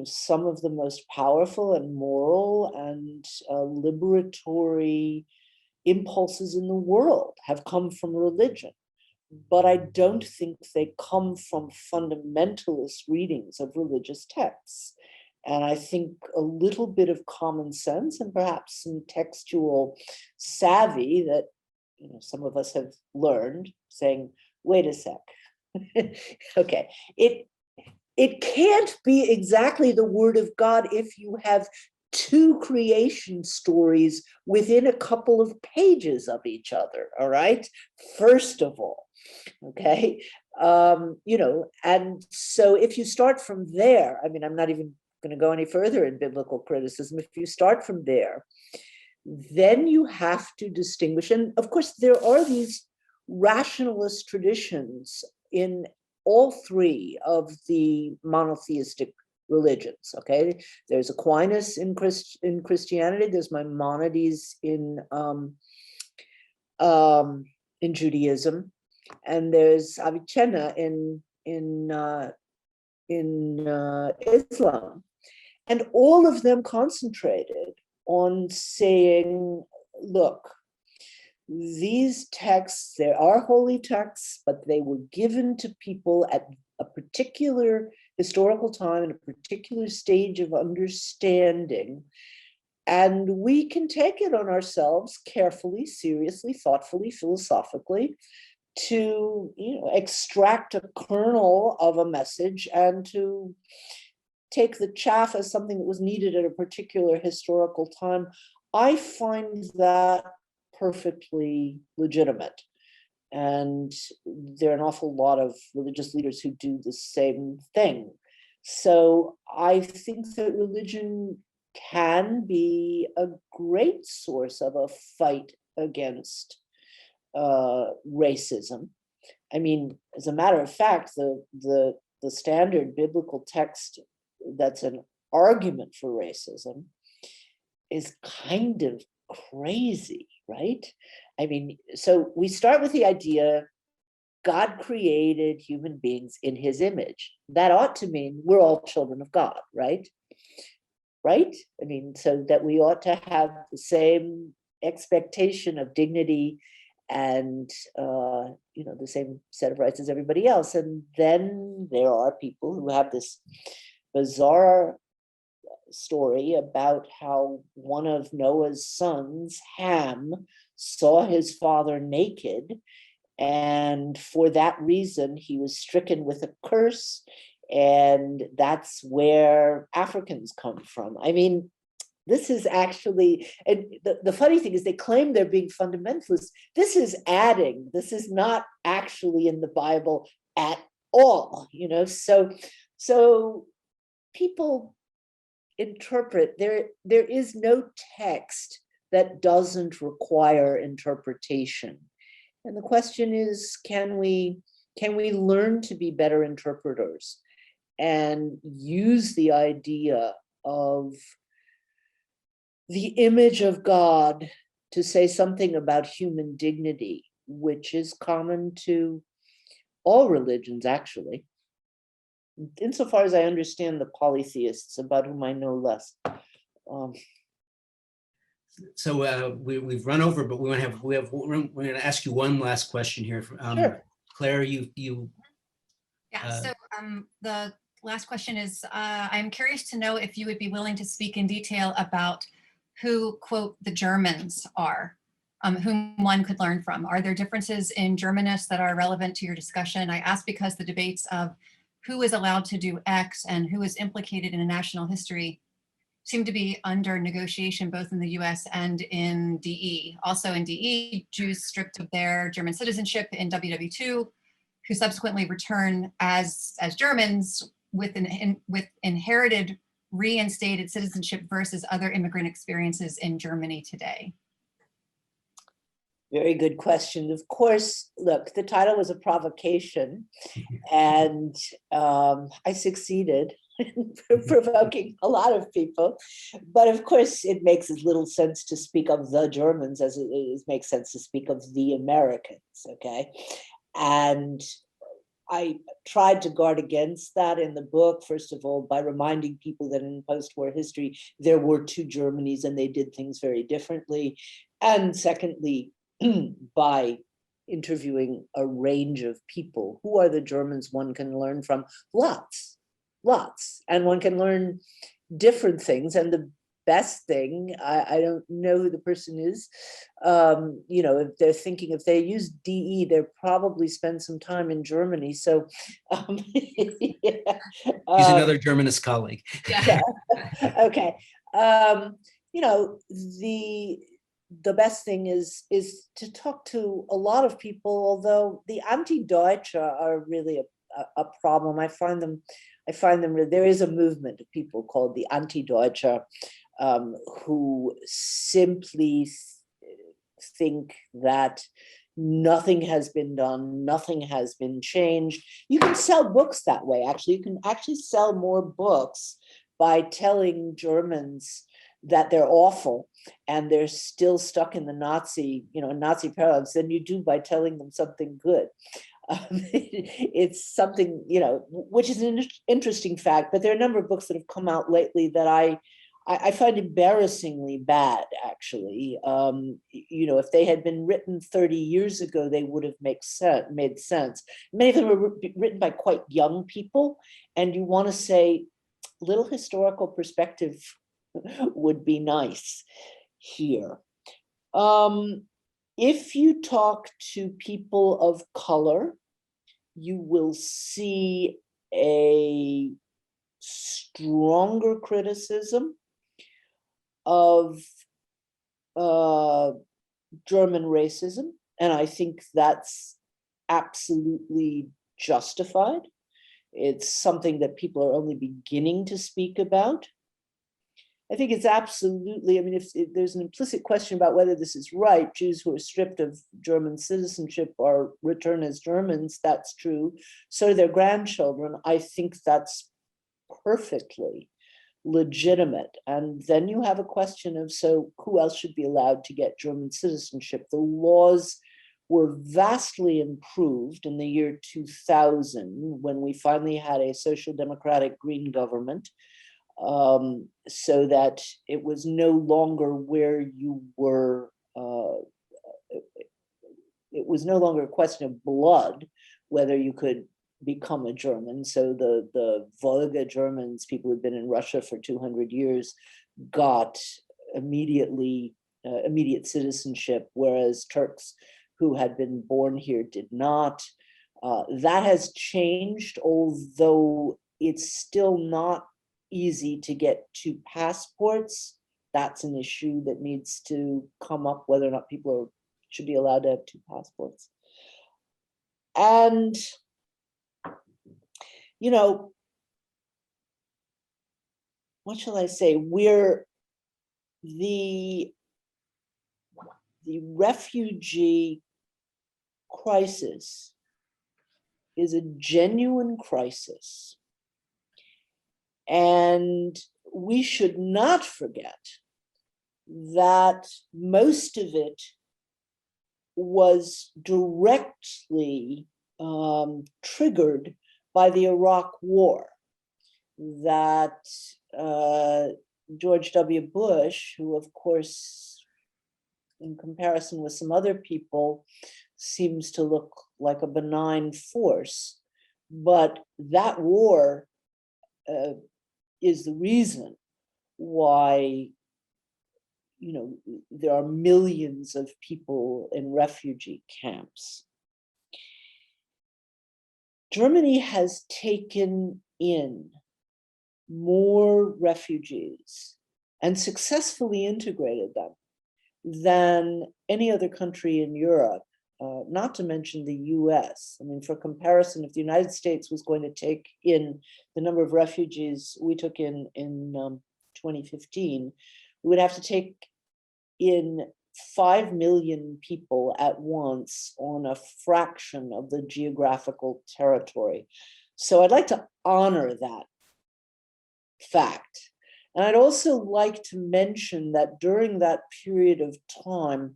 some of the most powerful and moral and liberatory impulses in the world have come from religion. But I don't think they come from fundamentalist readings of religious texts. And I think a little bit of common sense and perhaps some textual savvy that some of us have learned, saying, wait a sec. Okay, it can't be exactly the word of God if you have two creation stories within a couple of pages of each other, all right? First of all, okay? And so if you start from there, I'm not even going to go any further in biblical criticism. If you start from there, then you have to distinguish. And of course, there are these rationalist traditions in all three of the monotheistic religions. Okay, there's Aquinas in Christianity. There's Maimonides in Judaism, and there's Avicenna in Islam, and all of them concentrated on saying, look, these texts, there are holy texts, but they were given to people at a particular historical time and a particular stage of understanding. And we can take it on ourselves carefully, seriously, thoughtfully, philosophically, to extract a kernel of a message and to take the chaff as something that was needed at a particular historical time. I find that perfectly legitimate. And there are an awful lot of religious leaders who do the same thing. So I think that religion can be a great source of a fight against racism. I mean, as a matter of fact, the standard biblical text that's an argument for racism is kind of crazy, right? I mean, so we start with the idea God created human beings in his image. That ought to mean we're all children of God, right? Right? I mean, so that we ought to have the same expectation of dignity and the same set of rights as everybody else. And then there are people who have this bizarre story about how one of Noah's sons, Ham, saw his father naked, and for that reason he was stricken with a curse, and that's where Africans come from. I mean, this is actually, and the funny thing is they claim they're being fundamentalists. This is adding, this is not actually in the Bible at all, so people interpret. There is no text that doesn't require interpretation. And the question is, can we learn to be better interpreters and use the idea of the image of God to say something about human dignity, which is common to all religions, actually, insofar as I understand the polytheists, about whom I know less. So we've run over, but we're going to ask you one last question here. Sure. Claire, So the last question is, I'm curious to know if you would be willing to speak in detail about who, quote, the Germans are, whom one could learn from. Are there differences in Germanists that are relevant to your discussion? I ask because the debates of who is allowed to do X and who is implicated in a national history seem to be under negotiation both in the US and in DE. Also in DE, Jews stripped of their German citizenship in WW2, who subsequently return as Germans with inherited reinstated citizenship versus other immigrant experiences in Germany today. Very good question. Of course, look, the title was a provocation, and I succeeded in provoking a lot of people. But of course, it makes as little sense to speak of the Germans as it makes sense to speak of the Americans, okay? And I tried to guard against that in the book, first of all, by reminding people that in post-war history, there were two Germanys and they did things very differently. And secondly, by interviewing a range of people. Who are the Germans one can learn from? Lots. And one can learn different things. And the best thing, I don't know who the person is, if they're thinking, if they use DE, they'll probably spend some time in Germany. So he's another Germanist colleague. Yeah. Okay. The best thing is to talk to a lot of people, although the anti-Deutsche are really a problem. I find them, there is a movement of people called the anti-Deutsche, who simply think that nothing has been done, nothing has been changed. You can sell books that way, actually. You can actually sell more books by telling Germans that they're awful and they're still stuck in the Nazi paradigms than you do by telling them something good. It's something, which is an interesting fact, but there are a number of books that have come out lately that I find embarrassingly bad, actually. If they had been written 30 years ago, they would have made sense. Many of them were written by quite young people, and you want to say, little historical perspective would be nice here. If you talk to people of color, you will see a stronger criticism of German racism, and I think that's absolutely justified. It's something that people are only beginning to speak about. I think it's absolutely, if there's an implicit question about whether this is right, Jews who are stripped of German citizenship are returned as Germans, that's true. So do their grandchildren. I think that's perfectly legitimate. And then you have a question of, so who else should be allowed to get German citizenship? The laws were vastly improved in the year 2000 when we finally had a social democratic green government, so that it was no longer where you were, it was no longer a question of blood, whether you could become a German. So the Volga Germans, people who'd been in Russia for 200 years, got immediate citizenship, whereas Turks who had been born here did not. That has changed, although it's still not easy to get two passports. That's an issue that needs to come up, whether or not people should be allowed to have two passports. And what shall I say? The refugee crisis is a genuine crisis. And we should not forget that most of it was directly triggered by the Iraq War, that George W. Bush, who of course, in comparison with some other people, seems to look like a benign force, but that war is the reason why there are millions of people in refugee camps. Germany has taken in more refugees and successfully integrated them than any other country in Europe, not to mention the US. For comparison, if the United States was going to take in the number of refugees we took in 2015, we would have to take in 5 million people at once on a fraction of the geographical territory. So I'd like to honor that fact. And I'd also like to mention that during that period of time,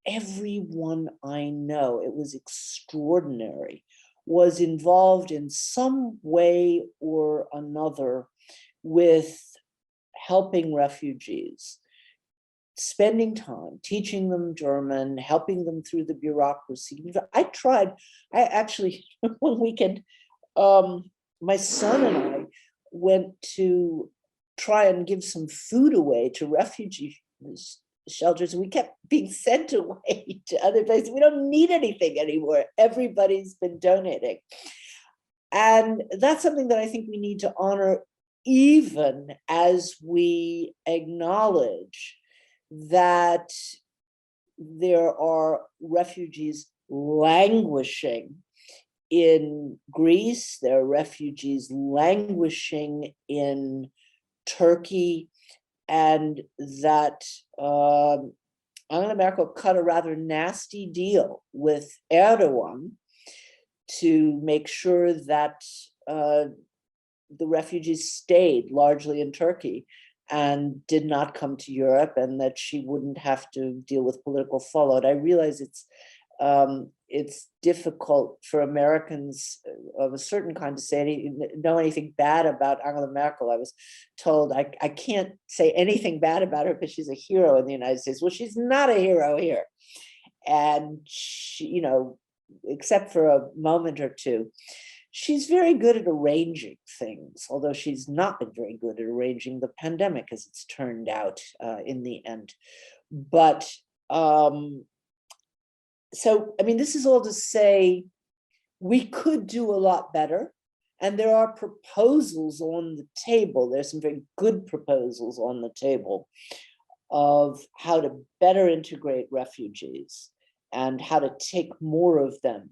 everyone I know, it was extraordinary, was involved in some way or another with helping refugees, spending time, teaching them German, helping them through the bureaucracy. I actually, one weekend, my son and I went to try and give some food away to refugee shelters, and we kept being sent away to other places. We don't need anything anymore. Everybody's been donating. And that's something that I think we need to honor, even as we acknowledge that there are refugees languishing in Greece, there are refugees languishing in Turkey, and that Angela Merkel cut a rather nasty deal with Erdogan to make sure that the refugees stayed largely in Turkey and did not come to Europe, and that she wouldn't have to deal with political fallout. I realize it's difficult for Americans of a certain kind to say know anything bad about Angela Merkel. I was told I can't say anything bad about her because she's a hero in the United States. Well, she's not a hero here. And she, you know, except for a moment or two, she's very good at arranging things, although she's not been very good at arranging the pandemic, as it's turned out in the end. But so, I mean, this is all to say we could do a lot better. And there are proposals on the table. There's some very good proposals on the table of how to better integrate refugees and how to take more of them.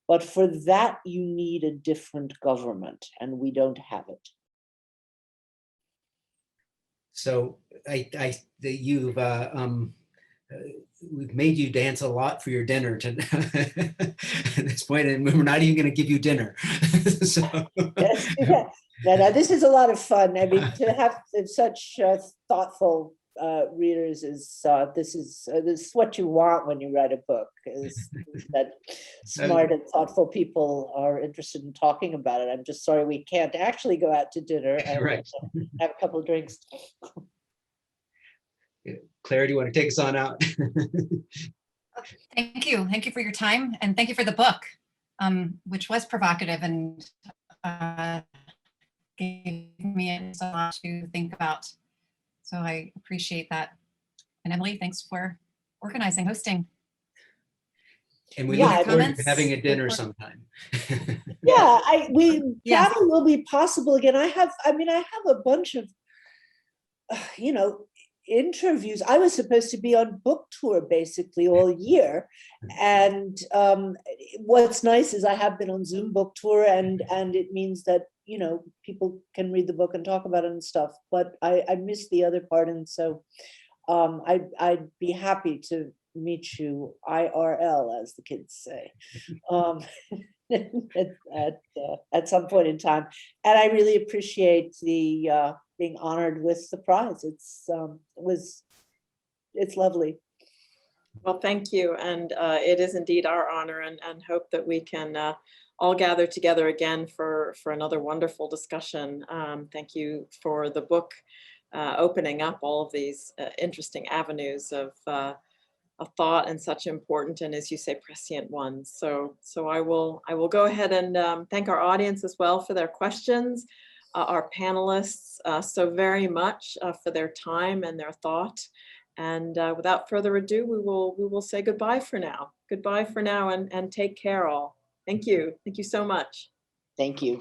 But for that, you need a different government, and we don't have it. So we've made you dance a lot for your dinner at this point, and we're not even going to give you dinner. So. Yes, yeah. No, this is a lot of fun. I mean, to have such thoughtful readers is this is what you want when you write a book, is that smart and thoughtful people are interested in talking about it. I'm just sorry we can't actually go out to dinner and right. have a couple of drinks. Claire, do you want to take us on out? Thank you. Thank you for your time, and thank you for the book, which was provocative and gave me so much to think about. So I appreciate that. And Emily, thanks for organizing, hosting. And we Yeah, look forward to comments? having a dinner sometime. Yeah, we Yes. probably will be possible again. I have a bunch of, you know, interviews. I was supposed to be on book tour basically all year. And what's nice is I have been on Zoom book tour, and it means that, you know, people can read the book and talk about it and stuff, but I missed the other part. And so I'd be happy to meet you IRL, as the kids say, at some point in time. And I really appreciate the being honored with the prize. It's lovely. Well, thank you. And it is indeed our honor, and hope that we can all gather together again for another wonderful discussion. Thank you for the book opening up all of these interesting avenues of thought, and such important, and as you say, prescient ones. So I will go ahead and thank our audience as well for their questions, our panelists so very much for their time and their thought. And without further ado, we will say goodbye for now. Goodbye for now, and take care all. Thank you. Thank you so much. Thank you.